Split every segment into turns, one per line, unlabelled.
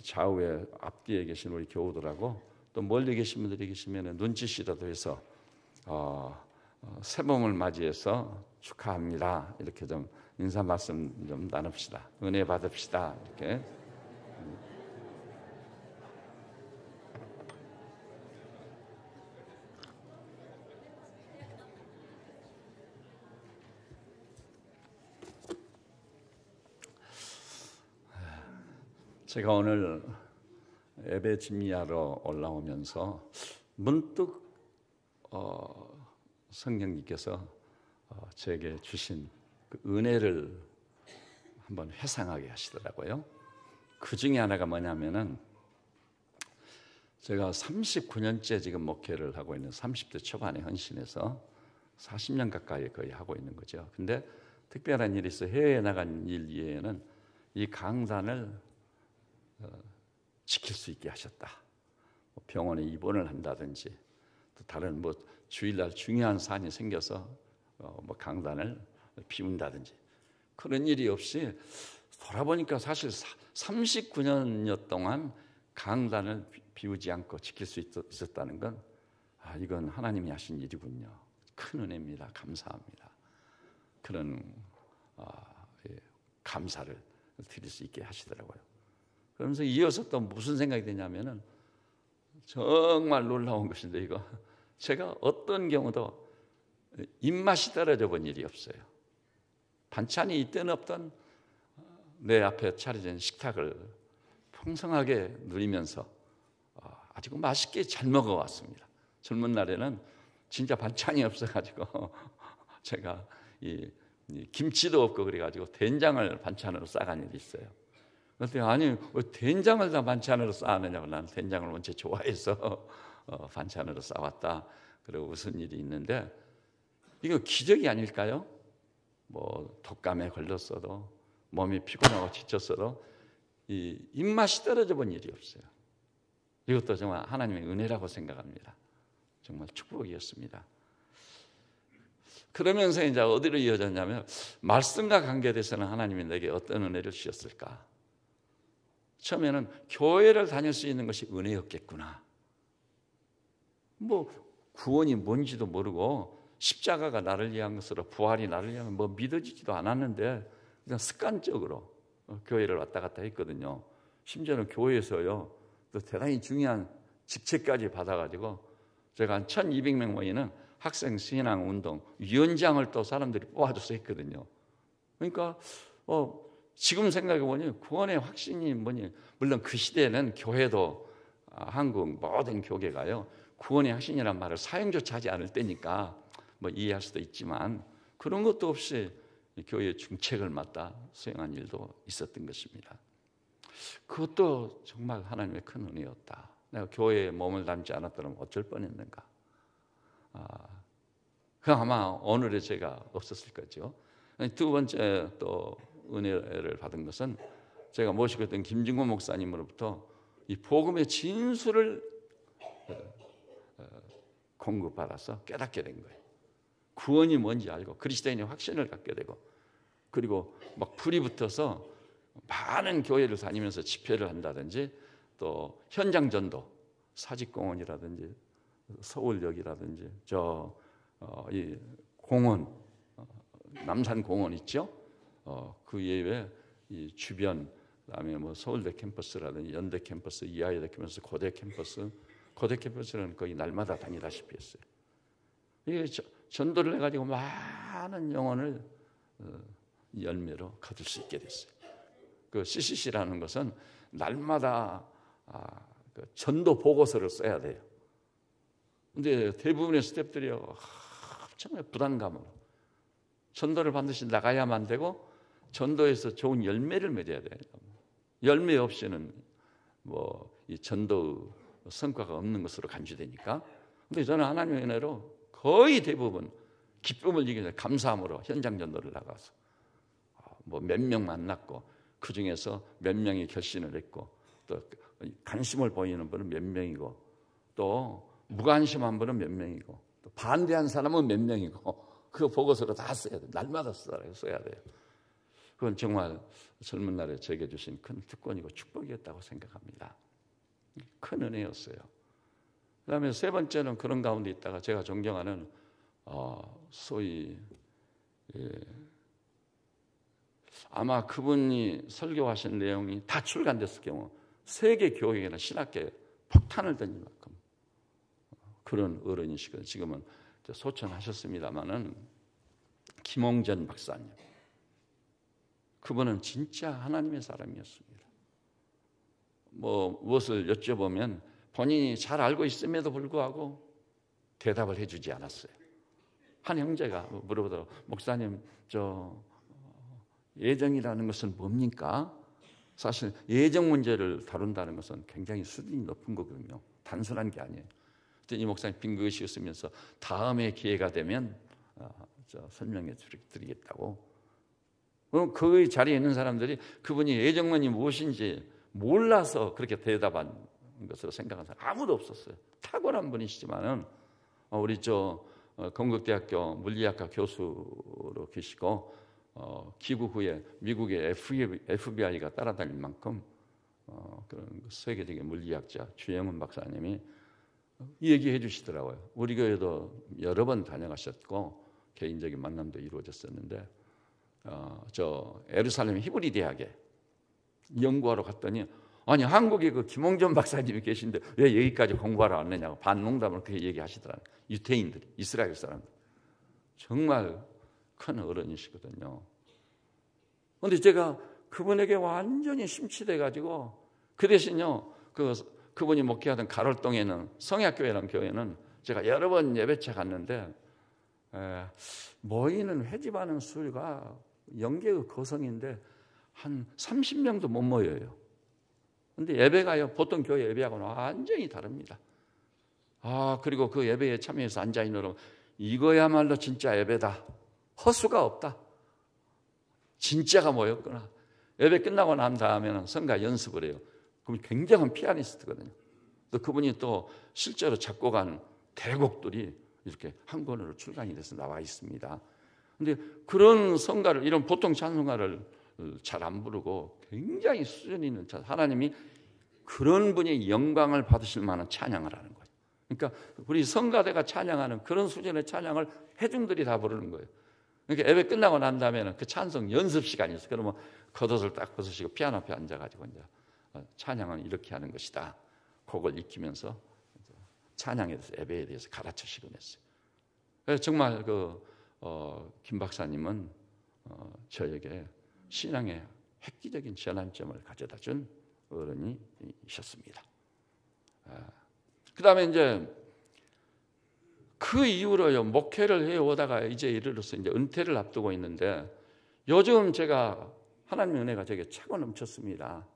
좌우에 앞뒤에 계신 우리 교우들하고 또 멀리 계신 분들이 계시면 눈짓이라도 해서 새봄을 맞이해서 축하합니다. 이렇게 좀 인사 말씀 좀 나눕시다. 은혜 받읍시다. 이렇게. 제가 오늘 예배 준비하러 올라오면서 문득 성령님께서 제게 주신 그 은혜를 한번 회상하게 하시더라고요. 그 중에 하나가 뭐냐면은 제가 39년째 지금 목회를 하고 있는 30대 초반에 헌신해서 40년 가까이 거의 하고 있는 거죠. 근데 특별한 일이 있어 해외에 나간 일 이외에는 이 강단을 지킬 수 있게 하셨다. 병원에 입원을 한다든지 또 다른 주일날 중요한 사안이 생겨서 강단을 비운다든지 그런 일이 없이 돌아보니까 사실 39년여 동안 강단을 비우지 않고 지킬 수 있었다는 건 이건 하나님이 하신 일이군요. 큰 은혜입니다. 감사합니다. 그런 감사를 드릴 수 있게 하시더라고요. 그러면서 이어서 또 무슨 생각이 드냐면은 정말 놀라운 것인데 이거 제가 어떤 경우도 입맛이 떨어져 본 일이 없어요. 반찬이 있든 없든 내 앞에 차려진 식탁을 풍성하게 누리면서 아주 맛있게 잘 먹어왔습니다. 젊은 날에는 진짜 반찬이 없어가지고 제가 이 김치도 없고 그래가지고 된장을 반찬으로 싸간 일이 있어요. 그런데 아니 왜 된장을 다 반찬으로 싸느냐고 나는 된장을 원체 좋아해서 반찬으로 싸왔다. 그리고 무슨 일이 있는데 이거 기적이 아닐까요? 독감에 걸렸어도 몸이 피곤하고 지쳤어도 이 입맛이 떨어져 본 일이 없어요. 이것도 정말 하나님의 은혜라고 생각합니다. 정말 축복이었습니다. 그러면서 이제 어디로 이어졌냐면 말씀과 관계돼서는 하나님이 내게 어떤 은혜를 주셨을까? 처음에는 교회를 다닐 수 있는 것이 은혜였겠구나. 구원이 뭔지도 모르고 십자가가 나를 위한 것으로 부활이 나를 위한 믿어지지도 않았는데 그냥 습관적으로 교회를 왔다 갔다 했거든요. 심지어는 교회에서요 또 대단히 중요한 직책까지 받아가지고 제가 한 1200명 모이는 학생 신앙 운동 위원장을 또 사람들이 뽑아줘서 했거든요. 그러니까 지금 생각해보니 구원의 확신이 뭐니 물론 그 시대에는 교회도 한국 모든 교계가요 구원의 확신이란 말을 사용조차 하지 않을 때니까 이해할 수도 있지만 그런 것도 없이 교회의 중책을 맡아 수행한 일도 있었던 것입니다. 그것도 정말 하나님의 큰 은혜였다. 내가 교회에 몸을 담지 않았더라면 어쩔 뻔했는가. 그 아마 오늘의 제가 없었을 거죠. 두 번째 또 은혜를 받은 것은 제가 모시고 있던 김진구 목사님으로부터 이 복음의 진수를 공급받아서 깨닫게 된 거예요. 구원이 뭔지 알고 그리스도인의 확신을 갖게 되고 그리고 불이 붙어서 많은 교회를 다니면서 집회를 한다든지 또 현장 전도 사직공원이라든지 서울역이라든지 이 공원 남산공원 있죠? 그 이외에 이 주변 그다음에 서울대 캠퍼스라든지 연대 캠퍼스, 이화여대 캠퍼스, 고대 캠퍼스는 거의 날마다 다니다시피 했어요. 이게 전도를 해가지고 많은 영혼을 열매로 거둘 수 있게 됐어요. 그 CCC라는 것은 날마다 그 전도 보고서를 써야 돼요. 근데 대부분의 스태프들이 정말 부담감으로 전도를 반드시 나가야만 되고 전도에서 좋은 열매를 맺어야 돼요. 열매 없이는 이 전도 성과가 없는 것으로 간주되니까. 근데 저는 하나님의 은혜로 거의 대부분 기쁨을 이기는 감사함으로 현장 전도를 나가서 몇 명 만났고 그 중에서 몇 명이 결신을 했고 또 관심을 보이는 분은 몇 명이고 또 무관심한 분은 몇 명이고 또 반대한 사람은 몇 명이고 그거 보고서로 다 써야 돼요. 날마다 써야 돼요. 그건 정말 젊은 날에 제게 주신 큰 특권이고 축복이었다고 생각합니다. 큰 은혜였어요. 그다음에 세 번째는 그런 가운데 있다가 제가 존경하는 소위 아마 그분이 설교하신 내용이 다 출간됐을 경우 세계 교회나 신학계에 폭탄을 던질 만큼 그런 어른이시거든요. 지금은 소천하셨습니다마는 김홍전 박사님, 그분은 진짜 하나님의 사람이었습니다. 무엇을 여쭤보면 본인이 잘 알고 있음에도 불구하고 대답을 해주지 않았어요. 한 형제가 물어보더라고, 목사님, 예정이라는 것은 뭡니까? 사실 예정 문제를 다룬다는 것은 굉장히 수준이 높은 거거든요. 단순한 게 아니에요. 이 목사님 빙긋이 웃으면서 다음에 기회가 되면 설명해 드리겠다고. 그 자리에 있는 사람들이 그분이 예정론이 무엇인지 몰라서 그렇게 대답한 것으로 생각하는 사람 아무도 없었어요. 탁월한 분이시지만은 우리 건국대학교 물리학과 교수로 계시고 귀국 후에 미국의 FBI가 따라다닐 만큼 그런 세계적인 물리학자 주영훈 박사님이 얘기해 주시더라고요. 우리 교회도 여러 번 다녀가셨고 개인적인 만남도 이루어졌었는데 예루살렘 히브리 대학에 연구하러 갔더니 아니 한국에 그 김홍전 박사님이 계신데 왜 여기까지 공부하러 왔느냐고 반농담으로 그렇게 얘기하시더라고요. 유태인들이, 이스라엘 사람들. 정말 큰 어른이시거든요. 그런데 제가 그분에게 완전히 심취돼 가지고 그 대신요 그분이 목회하던 가롤동에는 성약교회라는 교회는 제가 여러 번 예배차 갔는데 모이는 회집하는 수가 영계의 거성인데 한 30명도 못 모여요. 그런데 예배가요 보통 교회 예배하고는 완전히 다릅니다. 그리고 그 예배에 참여해서 앉아있는 여러분, 이거야말로 진짜 예배다. 허수가 없다. 진짜가 모였구나. 예배 끝나고 난 다음에는 성가 연습을 해요. 그분 굉장한 피아니스트거든요. 또 그분이 또 실제로 작곡한 대곡들이 이렇게 한 권으로 출간이 돼서 나와 있습니다. 그런데 그런 성가를, 이런 보통 찬송가를 잘 안 부르고 굉장히 수준 있는 하나님이 그런 분이 영광을 받으실 만한 찬양을 하는 거예요. 그러니까 우리 성가대가 찬양하는 그런 수준의 찬양을 회중들이 다 부르는 거예요. 그러니까 예배 끝나고 난 다음에는 그 찬송 연습 시간이 있어요. 그러면 겉옷을 딱 벗으시고 피아노 앞에 앉아가지고 이제 찬양은 이렇게 하는 것이다. 곡을 익히면서 찬양에 대해서 예배에 대해서 가르치시곤 했어요. 그래서 정말 김 박사님은 저에게 신앙의 획기적인 전환점을 가져다 준 어른이셨습니다. 그 다음에 이제 그 이후로요 목회를 해오다가 이제 이르러서 이제 은퇴를 앞두고 있는데 요즘 제가 하나님의 은혜가 제게 차고 넘쳤습니다.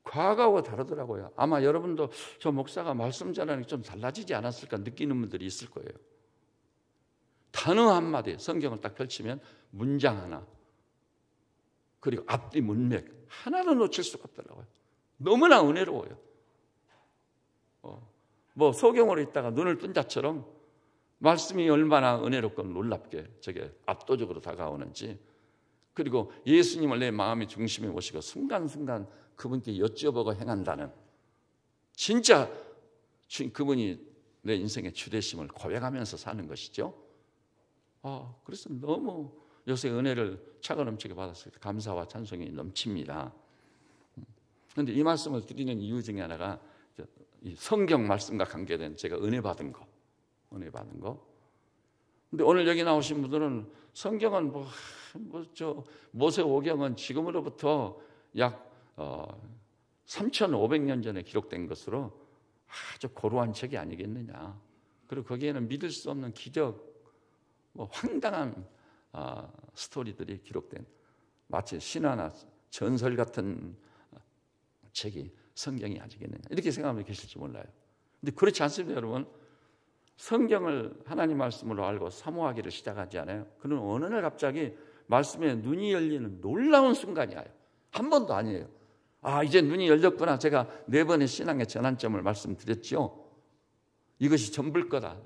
과거하고 다르더라고요. 아마 여러분도 저 목사가 말씀 전하는 게 좀 달라지지 않았을까 느끼는 분들이 있을 거예요. 단어 한마디 성경을 딱 펼치면 문장 하나 그리고 앞뒤 문맥 하나도 놓칠 수가 없더라고요. 너무나 은혜로워요. 소경으로 있다가 눈을 뜬 자처럼 말씀이 얼마나 은혜롭고 놀랍게 저게 압도적으로 다가오는지, 그리고 예수님을 내 마음의 중심에 모시고 순간순간 그분께 여쭤보고 행한다는 진짜 그분이 내 인생의 주되심을 고백하면서 사는 것이죠. 그래서 너무 요새 은혜를 차고 넘치게 받았을 때 감사와 찬송이 넘칩니다. 그런데 이 말씀을 드리는 이유 중에 하나가 이 성경 말씀과 관계된 제가 은혜 받은 거. 근데 오늘 여기 나오신 분들은 성경은 모세오경은 지금으로부터 약 3,500년 전에 기록된 것으로 아주 고루한 책이 아니겠느냐. 그리고 거기에는 믿을 수 없는 기적, 황당한 스토리들이 기록된 마치 신화나 전설 같은 책이 성경이 아니겠느냐. 이렇게 생각하면 계실지 몰라요. 근데 그렇지 않습니다, 여러분. 성경을 하나님 말씀으로 알고 사모하기를 시작하지 않아요. 그는 어느 날 갑자기 말씀에 눈이 열리는 놀라운 순간이 와요. 한 번도 아니에요. 이제 눈이 열렸구나. 제가 4번의 신앙의 전환점을 말씀드렸죠. 이것이 전부일 거다.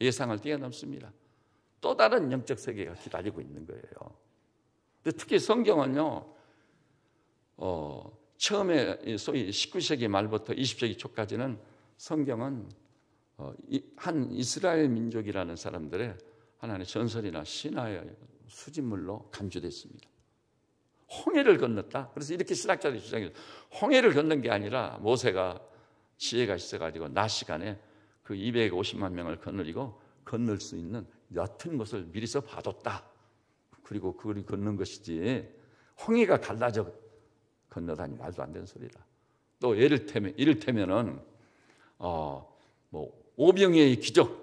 예상을 뛰어넘습니다. 또 다른 영적 세계가 기다리고 있는 거예요. 근데 특히 성경은요, 처음에 소위 19세기 말부터 20세기 초까지는 성경은 한 이스라엘 민족이라는 사람들의 하나님의 전설이나 신화의 수집물로 간주됐습니다. 홍해를 건넜다. 그래서 이렇게 신학자들이 주장해요. 홍해를 건넌 게 아니라 모세가 지혜가 있어가지고 낮 시간에 그 250만 명을 건널 수 있는 얕은 곳을 미리서 봐뒀다. 그리고 그걸 건넌 것이지 홍해가 갈라져 건너다니 말도 안 되는 소리라. 또 이를테면은 오병이어의 기적.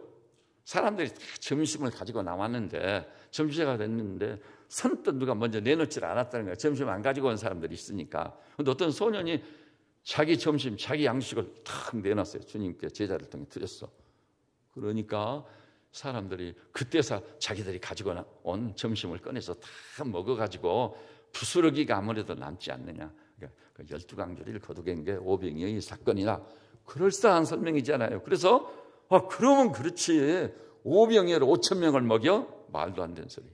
사람들이 점심을 가지고 나왔는데 점심시간이 됐는데 선뜻 누가 먼저 내놓지를 않았다는 거예요. 점심 안 가지고 온 사람들이 있으니까. 근데 어떤 소년이 자기 점심, 자기 양식을 탁 내놨어요. 주님께 제자를 통해 드렸어. 그러니까 사람들이 그때서 자기들이 가지고 온 점심을 꺼내서 다 먹어가지고 부스러기가 아무래도 남지 않느냐. 그러니까 12강조리를 거두게 게 오병이어의 사건이나 그럴싸한 설명이잖아요. 그래서 그러면 그렇지. 오병이어로 5,000명을 먹여? 말도 안 되는 소리.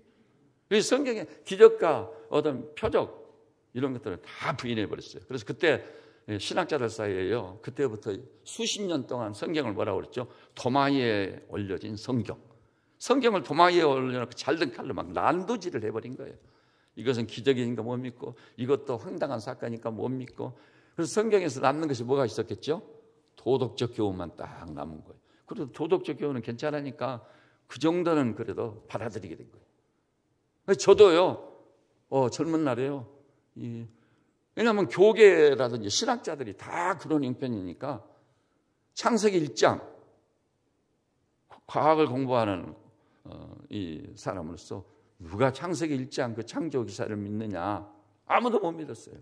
성경의 기적과 어떤 표적 이런 것들을 다 부인해버렸어요. 그래서 그때 신학자들 사이에요. 그때부터 수십 년 동안 성경을 뭐라고 그랬죠? 도마위에 올려진 성경. 성경을 도마위에 올려놓고 잘든 칼로 막 난도질을 해버린 거예요. 이것은 기적이니까 못 믿고 이것도 황당한 사건이니까 못 믿고. 그래서 성경에서 남는 것이 뭐가 있었겠죠? 도덕적 교훈만 딱 남은 거예요. 그래도 도덕적 교훈은 괜찮으니까 그 정도는 그래도 받아들이게 된 거예요. 저도요, 젊은 날에요. 왜냐하면 교계라든지 신학자들이 다 그런 형편이니까 창세기 1장 과학을 공부하는 이 사람으로서 누가 창세기 1장 그 창조 기사를 믿느냐? 아무도 못 믿었어요.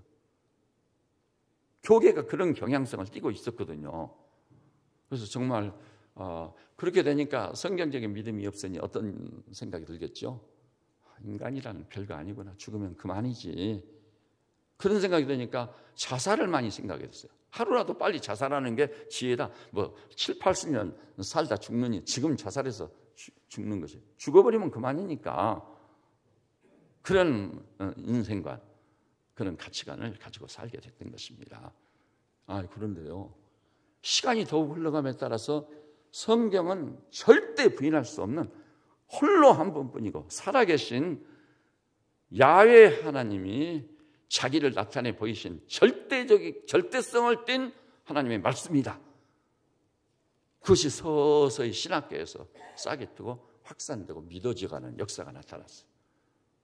교계가 그런 경향성을 띠고 있었거든요. 그래서 정말 그렇게 되니까 성경적인 믿음이 없으니 어떤 생각이 들겠죠? 인간이라는 별거 아니구나. 죽으면 그만이지. 그런 생각이 드니까 자살을 많이 생각하게 됐어요. 하루라도 빨리 자살하는 게 지혜다. 7, 80년 살다 죽느니 지금 자살해서 죽는 것이. 죽어버리면 그만이니까. 그런 인생관, 그런 가치관을 가지고 살게 됐던 것입니다. 그런데요. 시간이 더욱 흘러감에 따라서 성경은 절대 부인할 수 없는 홀로 한 분뿐이고 살아계신 야훼 하나님이 자기를 나타내 보이신 절대성을 띤 하나님의 말씀이다. 그것이 서서히 신학계에서 싹이 트고 확산되고 믿어져가는 역사가 나타났어요.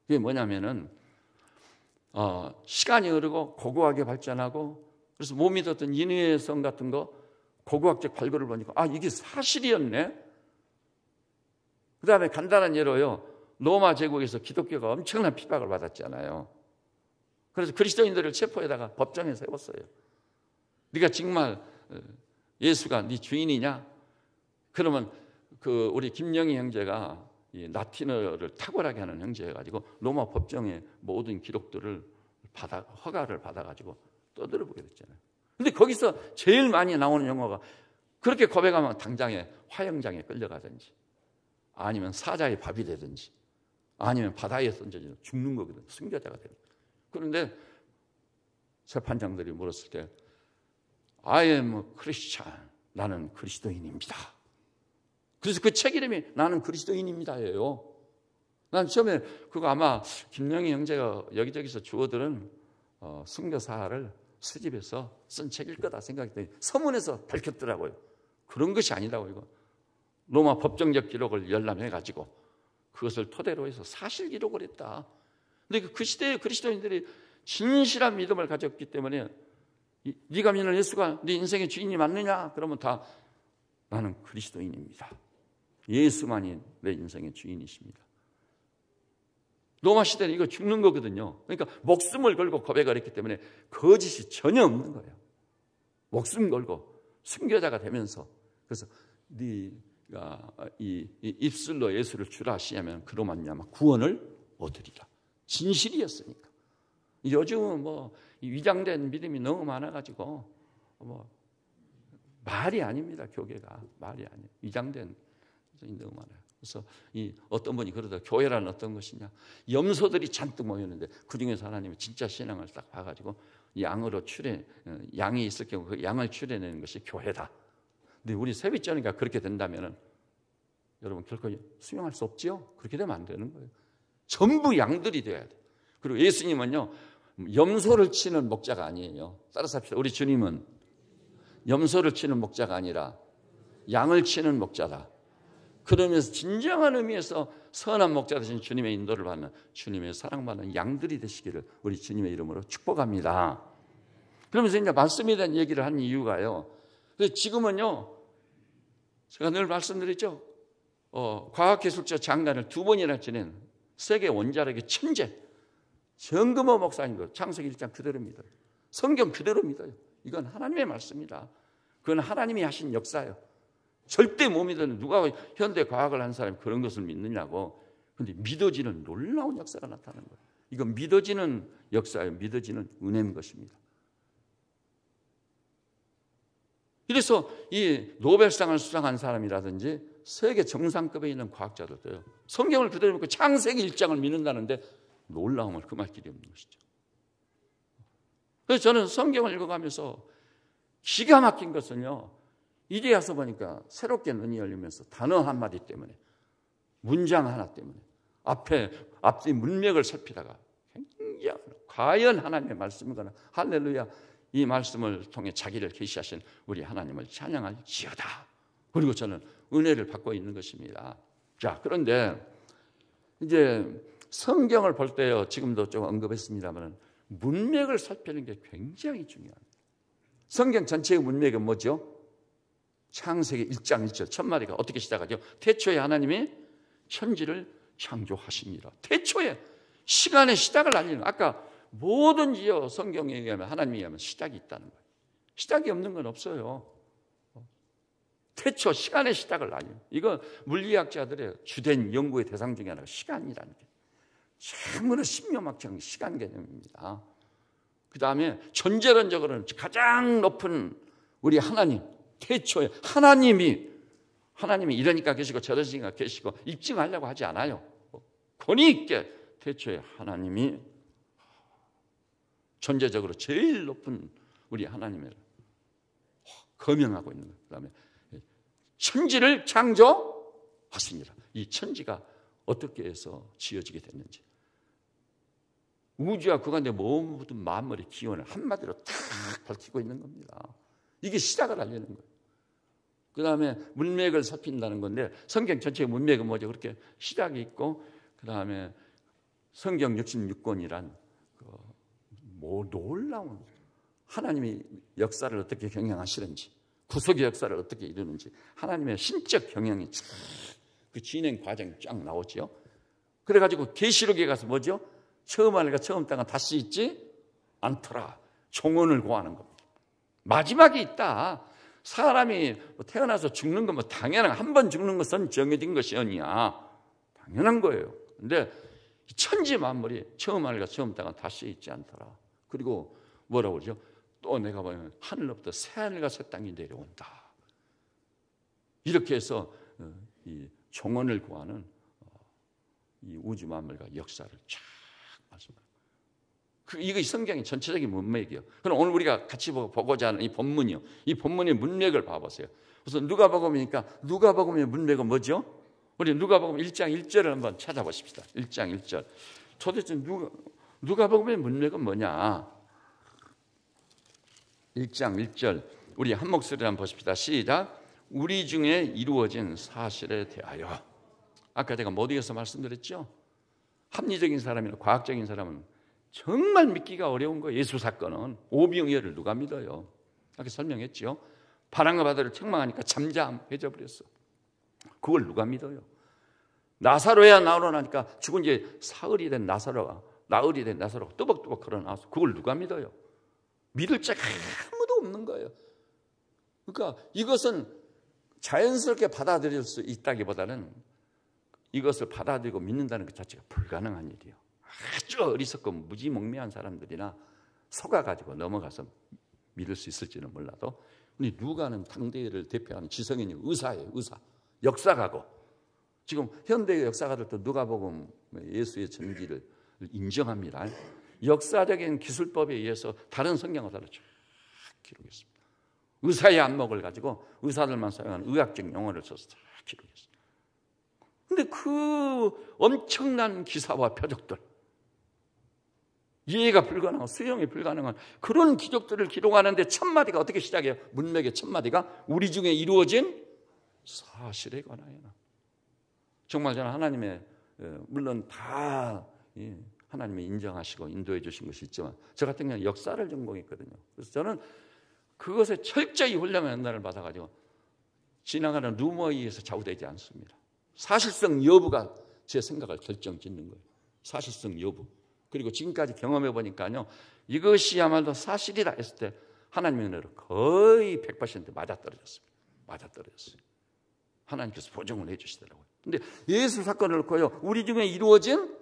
그게 뭐냐면은 시간이 흐르고 고고하게 발전하고 그래서 못 믿었던 인위의 성 같은 거 고고학적 발굴을 보니까 이게 사실이었네. 그 다음에 간단한 예로요. 로마 제국에서 기독교가 엄청난 핍박을 받았잖아요. 그래서 그리스도인들을 체포해다가 법정에 세웠어요. 네가 정말 예수가 네 주인이냐? 그러면 우리 김영희 형제가 이 라틴어를 탁월하게 하는 형제여가지고 로마 법정의 모든 기록들을 허가를 받아가지고 떠들어보게 됐잖아요. 근데 거기서 제일 많이 나오는 용어가 그렇게 고백하면 당장에 화형장에 끌려가든지 아니면 사자의 밥이 되든지 아니면 바다에 던져져 죽는 거거든. 순교자가 되는 거예요. 그런데 재판장들이 물었을 때 I am Christian. 나는 그리스도인입니다. 그래서 그 책 이름이 나는 그리스도인입니다예요. 난 처음에 그거 아마 김영희 형제가 여기저기서 주워들은 순교사를 수집해서 쓴 책일 거다 생각했더니 서문에서 밝혔더라고요. 그런 것이 아니라고 이거. 로마 법정적 기록을 열람해가지고 그것을 토대로 해서 사실 기록을 했다. 근데 그 시대의 그리스도인들이 진실한 믿음을 가졌기 때문에 네가 믿는 예수가 네 인생의 주인이 맞느냐? 그러면 다 나는 그리스도인입니다. 예수만이 내 인생의 주인이십니다. 로마 시대는 이거 죽는 거거든요. 그러니까 목숨을 걸고 고백을 했기 때문에 거짓이 전혀 없는 거예요. 목숨 걸고 순교자가 되면서 그래서 네가 이 입술로 예수를 주라 하시면 그로 말미암아 구원을 얻으리라. 진실이었으니까. 요즘은 위장된 믿음이 너무 많아가지고 말이 아닙니다. 교계가 말이 아니에요. 위장된 믿음이 너무 많아요. 그래서 이 어떤 분이 그러다 교회란 어떤 것이냐, 염소들이 잔뜩 모였는데 그 중에서 하나님이 진짜 신앙을 딱 봐가지고 양이 있을 경우 그 양을 추려내는 것이 교회다. 근데 우리 세빛전이가 그렇게 된다면은 여러분 결코 수용할 수 없지요. 그렇게 되면 안 되는 거예요. 전부 양들이 돼야 돼. 그리고 예수님은요, 염소를 치는 목자가 아니에요. 따라서 합시다. 우리 주님은 염소를 치는 목자가 아니라 양을 치는 목자다. 그러면서 진정한 의미에서 선한 목자 되신 주님의 인도를 받는, 주님의 사랑받는 양들이 되시기를 우리 주님의 이름으로 축복합니다. 그러면서 이제 말씀에 대한 얘기를 한 이유가요, 그래서 지금은요, 제가 늘 말씀드렸죠, 과학기술자 장관을 2번이나 지낸 세계 원자력의 천재 정금호 목사님도 창세기 1장 그대로입니다. 성경 그대로 믿어요. 이건 하나님의 말씀이다. 그건 하나님이 하신 역사예요. 절대 못 믿는, 누가 현대 과학을 한 사람이 그런 것을 믿느냐고. 그런데 믿어지는 놀라운 역사가 나타나는 거예요. 이건 믿어지는 역사예요. 믿어지는 은혜인 것입니다. 그래서 이 노벨상을 수상한 사람이라든지 세계 정상급에 있는 과학자들도요, 성경을 그대로 믿고 창세기 1장을 믿는다는데 놀라움을 금할 길이 없는 것이죠. 그래서 저는 성경을 읽어가면서 기가 막힌 것은요, 이제 와서 보니까 새롭게 눈이 열리면서 단어 한마디 때문에, 문장 하나 때문에 앞에 문맥을 살피다가 굉장히 과연 하나님의 말씀이거나, 할렐루야, 이 말씀을 통해 자기를 계시하신 우리 하나님을 찬양할지어다. 그리고 저는 은혜를 받고 있는 것입니다. 자, 그런데 이제 성경을 볼 때요, 지금도 좀 언급했습니다만 문맥을 살피는 게 굉장히 중요합니다. 성경 전체의 문맥은 뭐죠? 창세기 1장 1절 첫 마디가 어떻게 시작하죠? 태초에 하나님이 천지를 창조하십니다. 태초에 시간의 시작을 알리는, 아까 뭐든지요, 성경에 의하면, 하나님에 의하면 시작이 있다는 거예요. 시작이 없는 건 없어요. 태초, 시간의 시작을 알리는, 이건 물리학자들의 주된 연구의 대상 중에 하나가 시간이라는 게 참으로 신묘막창 시간 개념입니다. 그 다음에 존재론적으로는 가장 높은 우리 하나님, 태초에 하나님이 이러니까 계시고 저러시니까 계시고 입증하려고 하지 않아요. 권위 있게 태초에 하나님이 존재적으로 제일 높은 우리 하나님을 거명하고 있는 거예요. 그 다음에 천지를 창조하십니다. 이 천지가 어떻게 해서 지어지게 됐는지, 우주와 그 가운데 모든 만물의 기원을 한마디로 탁 밝히고 있는 겁니다. 이게 시작을 알리는 거예요. 그 다음에 문맥을 살핀다는 건데, 성경 전체의 문맥은 뭐죠? 그렇게 시작이 있고, 그 다음에 성경 66권이란 놀라운 하나님이 역사를 어떻게 경영하시는지, 구속의 역사를 어떻게 이루는지, 하나님의 신적 경영이 그 진행 과정이 쫙 나오죠. 그래가지고 계시록에 가서 뭐죠? 처음 하늘과 처음 땅은 다시 있지 않더라. 종언을 고하는 겁니다. 마지막이 있다. 사람이 태어나서 죽는 건 당연한, 한 번 죽는 것은 정해진 것이 아니야. 당연한 거예요. 근데 천지 만물이 처음 하늘과 처음 땅은 다시 있지 않더라. 그리고 뭐라고 그러죠? 또 내가 보면 하늘로부터 새 하늘과 새 땅이 내려온다. 이렇게 해서 이 종언을 구하는 이 우주 만물과 역사를 쫙 말씀합니다. 이거 성경의 전체적인 문맥이에요. 그럼 오늘 우리가 같이 보고자 하는 이 본문이요, 이 본문의 문맥을 봐보세요. 그래서 누가복음이니까 누가복음의 문맥은 뭐죠? 우리 누가복음 1장 1절을 한번 찾아보십시다. 1장 1절. 도대체 누가복음의 문맥은 뭐냐? 1장 1절 우리 한 목소리로 한번 보십시다. 시작. 우리 중에 이루어진 사실에 대하여. 아까 제가 모두에서 말씀드렸죠? 합리적인 사람이나 과학적인 사람은 정말 믿기가 어려운 거예요. 예수 사건은 오병이어를 누가 믿어요? 이렇게 설명했죠. 바람과 바다를 책망하니까 잠잠해져 버렸어. 그걸 누가 믿어요? 나사로야 나오라니까 죽은 지 나흘이 된 나사로가 뜨벅뜨벅 걸어나와서 그걸 누가 믿어요? 믿을 자가 아무도 없는 거예요. 그러니까 이것은 자연스럽게 받아들일 수 있다기보다는 이것을 받아들이고 믿는다는 것 자체가 불가능한 일이에요. 아주 어리석고 무지몽매한 사람들이나 속아가지고 넘어가서 믿을 수 있을지는 몰라도, 누가는 당대를 대표하는 지성인이 의사예요. 의사. 역사가고 지금 현대의 역사가들도 누가복음 예수의 전기를 인정합니다. 역사적인 기술법에 의해서 다른 성경을 따라 쭉 기록했습니다. 의사의 안목을 가지고 의사들만 사용하는 의학적 용어를 써서 다 기록했습니다. 그런데 그 엄청난 기사와 표적들, 이해가 불가능한, 수용이 불가능한 그런 기적들을 기록하는데 첫 마디가 어떻게 시작해요? 문맥의 첫 마디가 우리 중에 이루어진 사실에 관하여나. 정말 저는 하나님의, 물론 다 하나님이 인정하시고 인도해 주신 것이 있지만 저 같은 경우는 역사를 전공했거든요. 그래서 저는 그것에 철저히 훈련의 연단을 받아가지고 지나가는 루머에 의해서 좌우되지 않습니다. 사실성 여부가 제 생각을 결정짓는 거예요. 사실성 여부. 그리고 지금까지 경험해 보니까요, 이것이야말로 사실이라 했을 때 하나님의 은혜로 거의 100% 맞아떨어졌습니다. 맞아떨어졌어요. 하나님께서 보증을 해주시더라고요. 근데 예수 사건을 놓고요, 우리 중에 이루어진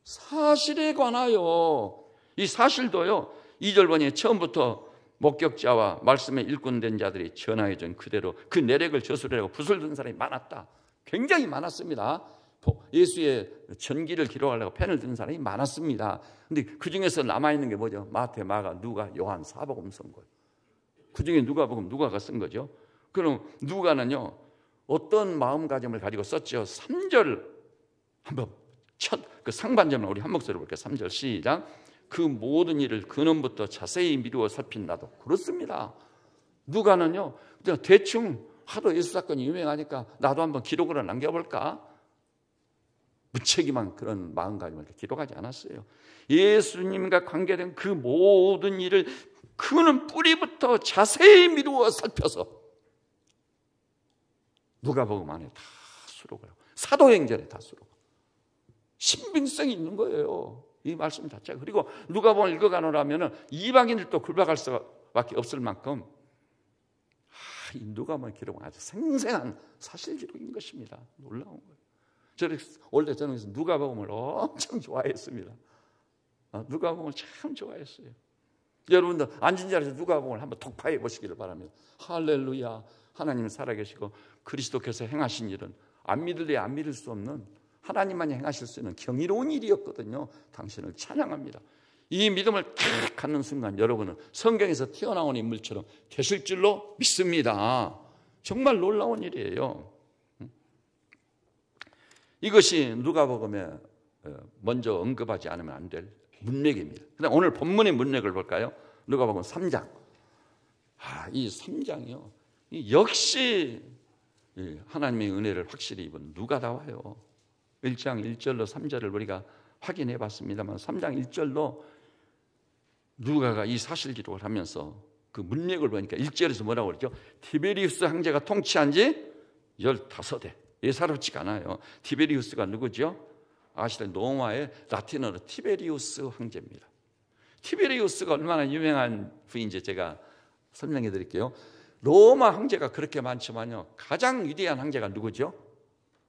사실에 관하여, 이 사실도요, 2절 보니 처음부터 목격자와 말씀에 일꾼된 자들이 전하여준 그대로 그 내력을 저술하고 붓을 든 사람이 많았다. 굉장히 많았습니다. 예수의 전기를 기록하려고 펜을 든 사람이 많았습니다. 근데 그 중에서 남아있는 게 뭐죠? 마태, 마가, 누가, 요한, 사복음 쓴 거예요. 그 중에 누가가 쓴 거죠. 그럼 누가는요, 어떤 마음가짐을 가지고 썼죠? 3절 한번 그 상반절만 우리 한 목소리로 볼게요. 3절 시작. 그 모든 일을 근원부터 자세히 미루어 살핀다도 그렇습니다. 누가는요, 대충 하도 예수 사건이 유명하니까 나도 한번 기록으로 남겨볼까? 무책임한 그런 마음가짐을 기록하지 않았어요. 예수님과 관계된 그 모든 일을 그는 뿌리부터 자세히 미루어 살펴서 누가복음 안에 다 수록을 하고 사도행전에 다 수록. 신빙성이 있는 거예요, 이 말씀 자체가. 그리고 누가복음을 읽어가노라면 이방인들도 굴박할 수밖에 없을 만큼 이 누가복음 기록은 아주 생생한 사실 기록인 것입니다. 놀라운 거예요. 원래 저는 누가복음을 엄청 좋아했습니다. 누가복음을 참 좋아했어요. 여러분들 앉은 자리에서 누가복음을 한번 독파해 보시기를 바랍니다. 할렐루야, 하나님은 살아계시고 그리스도께서 행하신 일은 안 믿을래 안 믿을 수 없는, 하나님만이 행하실 수 있는 경이로운 일이었거든요. 당신을 찬양합니다. 이 믿음을 탁 갖는 순간 여러분은 성경에서 튀어나온 인물처럼 되실 줄로 믿습니다. 정말 놀라운 일이에요. 이것이 누가복음에 먼저 언급하지 않으면 안 될 문맥입니다. 그다음 오늘 본문의 문맥을 볼까요? 누가복음 3장. 이 3장이요, 역시 하나님의 은혜를 확실히 입은 누가다워요. 1장 1절로 3절을 우리가 확인해 봤습니다만 3장 1절로 누가가 이 사실 기록을 하면서 그 문맥을 보니까 1절에서 뭐라고 그러죠? 티베리우스 황제가 통치한 지 15해. 예사롭지가 않아요. 티베리우스가 누구죠? 아시는 로마의 라틴어로 티베리우스 황제입니다. 티베리우스가 얼마나 유명한 부인지 제가 설명해 드릴게요. 로마 황제가 그렇게 많지만요, 가장 위대한 황제가 누구죠?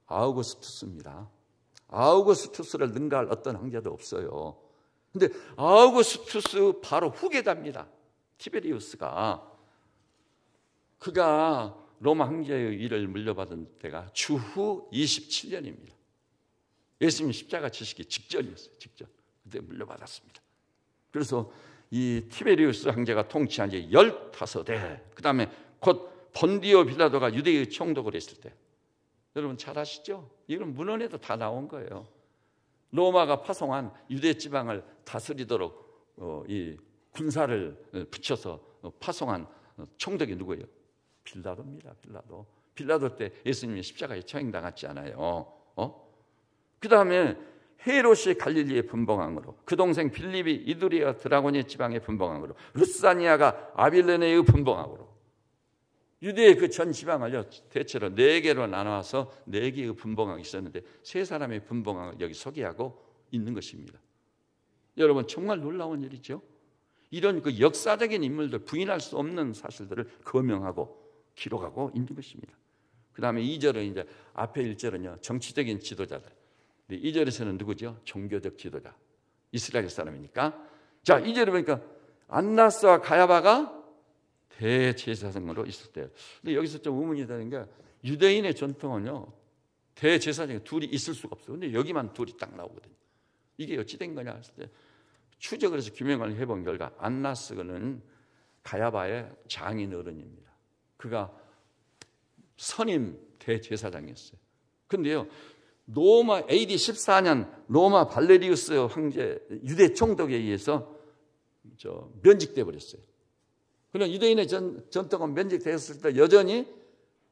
아우구스투스입니다. 아우구스투스를 능가할 어떤 황제도 없어요. 근데 아우구스투스 바로 후계자입니다. 티베리우스가. 그가 로마 황제의 일을 물려받은 때가 주후 27년입니다. 예수님 십자가 지시기 직전이었어요. 직전. 그때 물려받았습니다. 그래서 이 티베리우스 황제가 통치한 지 15해. 그 다음에 곧 본디오 빌라도가 유대의 총독을 했을 때, 여러분 잘 아시죠? 이건 문헌에도 다 나온 거예요. 로마가 파송한 유대 지방을 다스리도록 이 군사를 붙여서 파송한 총독이 누구예요? 빌라도입니다. 빌라도 때 예수님이 십자가에 처형당했지 않아요. 그 다음에 헤롯이 갈릴리의 분봉왕으로, 그 동생 빌립이 이두리아 드라고니 지방의 분봉왕으로, 루사니아가 아빌레네의 분봉왕으로, 유대의 그 전 지방을요 대체로 4개로 나눠서 4개의 분봉왕이 있었는데 3사람의 분봉왕을 여기 소개하고 있는 것입니다. 여러분 정말 놀라운 일이죠. 이런 그 역사적인 인물들, 부인할 수 없는 사실들을 거명하고 기록하고 있는 것입니다. 그 다음에 2절은 이제 앞에 1절은요 정치적인 지도자들, 2절에서는 누구죠? 종교적 지도자, 이스라엘 사람이니까. 자, 2절에 보니까 안나스와 가야바가 대제사장으로 있을 때요. 근데 여기서 좀 의문이 되는 게, 유대인의 전통은요 대제사장이 둘이 있을 수가 없어요. 근데 여기만 둘이 딱 나오거든요. 이게 어찌 된 거냐 했을 때 추적을 해서 규명을 해본 결과 안나스는 가야바의 장인 어른입니다. 그가 선임 대제사장이었어요. 근데요, 로마 AD 14년 로마 발레리우스 황제 유대 총독에 의해서 면직돼 버렸어요. 그러나 유대인의 전통은 면직되었을 때 여전히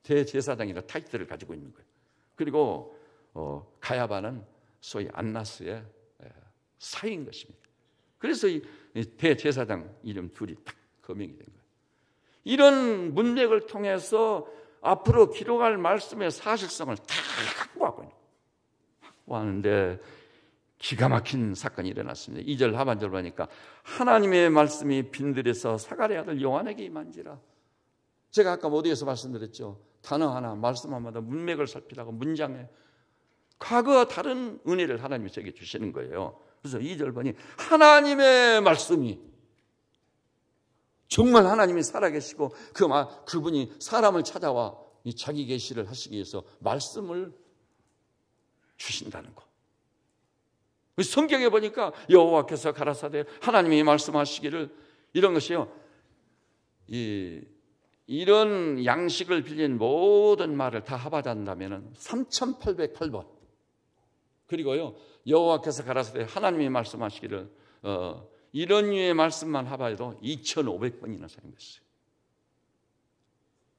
대제사장이라는 타이틀을 가지고 있는 거예요. 그리고 가야바는 소위 안나스의 사위인 것입니다. 그래서 이 대제사장 이름 둘이 딱 거명이 된 거예요. 이런 문맥을 통해서 앞으로 기록할 말씀의 사실성을 다 확보하고 있는 거예요. 확보하는데 기가 막힌 사건이 일어났습니다. 2절 하반절 보니까 하나님의 말씀이 빈들에서 사가랴 아들 요한에게 임한지라. 제가 아까 어디에서 말씀드렸죠. 단어 하나 말씀 한마다 문맥을 살피다가 문장에 과거와 다른 은혜를 하나님이 저에게 주시는 거예요. 그래서 2절 보니 하나님의 말씀이 정말 하나님이 살아계시고 그분이 사람을 찾아와 자기 계시를 하시기 위해서 말씀을 주신다는 거. 성경에 보니까 여호와께서 가라사대 하나님이 말씀하시기를 이런 것이요. 이런 양식을 빌린 모든 말을 다 합하잔다면 3808번. 그리고요. 여호와께서 가라사대 하나님이 말씀하시기를 이런 류의 말씀만 합하여도 2500번이나 사용됐어요.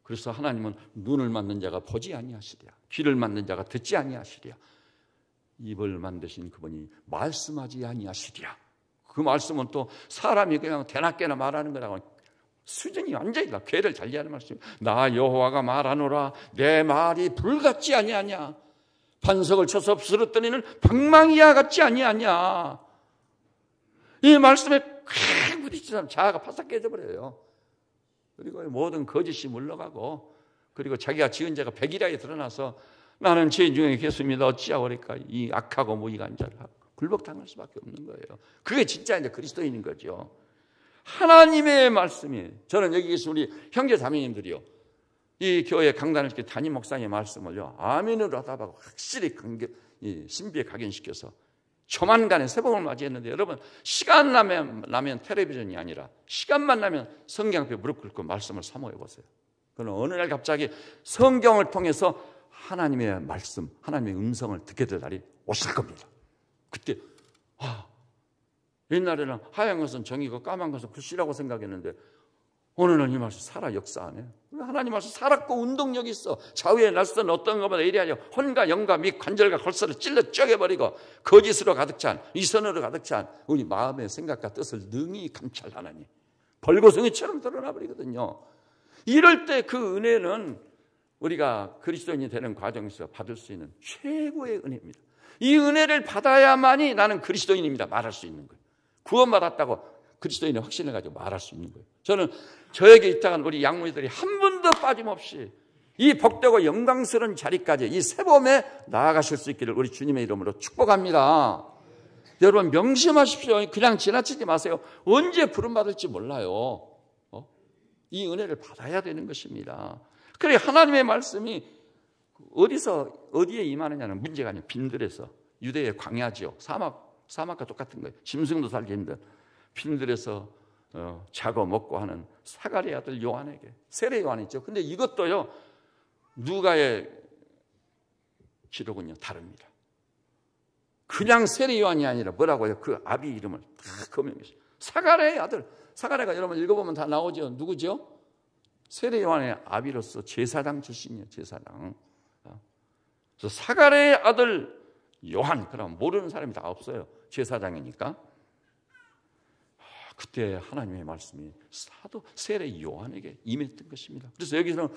그래서 하나님은 눈을 맞는 자가 보지 아니하시랴. 귀를 맞는 자가 듣지 아니하시랴. 입을 만드신 그분이 말씀하지 아니하시랴. 그 말씀은 또 사람이 그냥 대낮게나 말하는 거라고 수준이 완전히 다 괴를 달리하는 말씀이에요. 나 여호와가 말하노라 내 말이 불같지 아니하냐. 반석을 쳐서 부스러뜨리는 방망이와 같지 아니하냐. 이 말씀에 콱 부딪히면 자아가 바싹 깨져버려요. 그리고 모든 거짓이 물러가고 그리고 자기가 지은 죄가 백일하에 드러나서 나는 죄인 중에 계십니다. 어찌하오리까. 이 악하고 무익한 자를 굴복당할 수밖에 없는 거예요. 그게 진짜 이제 그리스도인인 거죠. 하나님의 말씀이 저는 여기 계신 우리 형제 자매님들이요. 이 교회 강단을 이렇게 담임 목사님의 말씀을요. 아멘으로 하다가 확실히 신비에 각인시켜서 조만간에 새봄을 맞이했는데 여러분 시간 나면 텔레비전이 아니라 시간만 나면 성경 앞에 무릎 꿇고 말씀을 사모해 보세요. 그러나 어느 날 갑자기 성경을 통해서 하나님의 말씀, 하나님의 음성을 듣게 될 날이 오실 겁니다. 그때 옛날에는 하얀 것은 정이고 까만 것은 글씨라고 생각했는데 오늘은 이 말씀 살아 역사하네. 하나님 말씀 살았고 운동력이 있어. 좌우의 날선 어떤 것보다 이리하여 혼과 영과 및 관절과 골살을 찔러 쪼개버리고 거짓으로 가득 찬 이선으로 가득 찬 우리 마음의 생각과 뜻을 능히 감찰하나니 벌거숭이처럼 드러나 버리거든요. 이럴 때 그 은혜는 우리가 그리스도인이 되는 과정에서 받을 수 있는 최고의 은혜입니다. 이 은혜를 받아야만이 나는 그리스도인입니다 말할 수 있는 거예요. 구원받았다고 그리스도인의 확신을 가지고 말할 수 있는 거예요. 저는 저에게 있다간 우리 양모이들이 한 번도 빠짐없이 이 복되고 영광스러운 자리까지 이 새봄에 나아가실 수 있기를 우리 주님의 이름으로 축복합니다. 여러분 명심하십시오. 그냥 지나치지 마세요. 언제 부름받을지 몰라요. 이 은혜를 받아야 되는 것입니다. 그래 하나님의 말씀이 어디에 임하느냐는 문제가 아니에요. 빈들에서 유대의 광야지역 사막과 똑같은 거예요. 짐승도 살기 힘든 빈들에서 자고 먹고 하는 사가랴 아들 요한에게 세례 요한이죠. 근데 이것도요 누가의 기록은요 다릅니다. 그냥 세례 요한이 아니라 뭐라고요? 그 아비 이름을 다 거명했어요. 사가랴의 아들. 사가랴가 여러분 읽어보면 다 나오죠. 누구죠? 세례 요한의 아비로서 제사장 출신이에요. 제사장. 그래서 사가랴의 아들 요한. 그럼 모르는 사람이 다 없어요. 제사장이니까. 그때 하나님의 말씀이 사도 세례 요한에게 임했던 것입니다. 그래서 여기서는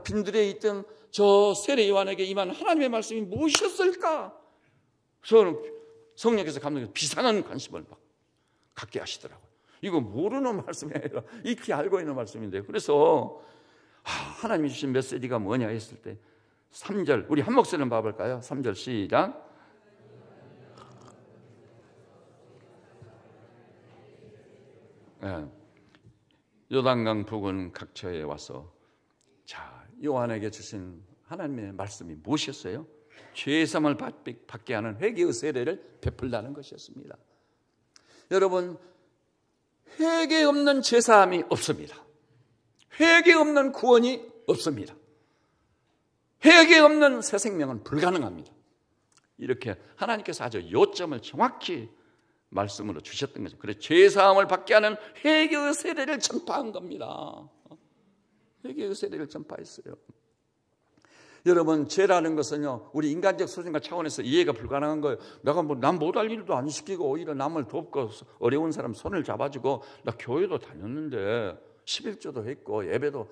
빈들에 있던 저 세례 요한에게 임한 하나님의 말씀이 무엇이었을까? 저는 성령께서 감동해서 비상한 관심을 막 갖게 하시더라고요. 이거 모르는 말씀이 아니라 익히 알고 있는 말씀인데요. 그래서 하나님이 주신 메시지가 뭐냐 했을 때 3절 우리 한 목소리를 봐볼까요? 3절 시작. 요단강 부근 각처에 와서 자 요한에게 주신 하나님의 말씀이 무엇이었어요? 죄사함을 받게 하는 회개의 세례를 베풀라는 것이었습니다. 여러분, 회개 없는 죄사함이 없습니다. 회개 없는 구원이 없습니다. 회개 없는 새 생명은 불가능합니다. 이렇게 하나님께서 아주 요점을 정확히 말씀으로 주셨던 거죠. 그래서 죄사함을 받게 하는 회개의 세례를 전파한 겁니다. 회개의 세례를 전파했어요. 여러분, 죄라는 것은요, 우리 인간적 소신과 차원에서 이해가 불가능한 거예요. 내가 남 못할 일도 안 시키고 오히려 남을 돕고 어려운 사람 손을 잡아주고, 나 교회도 다녔는데 11조도 했고 예배도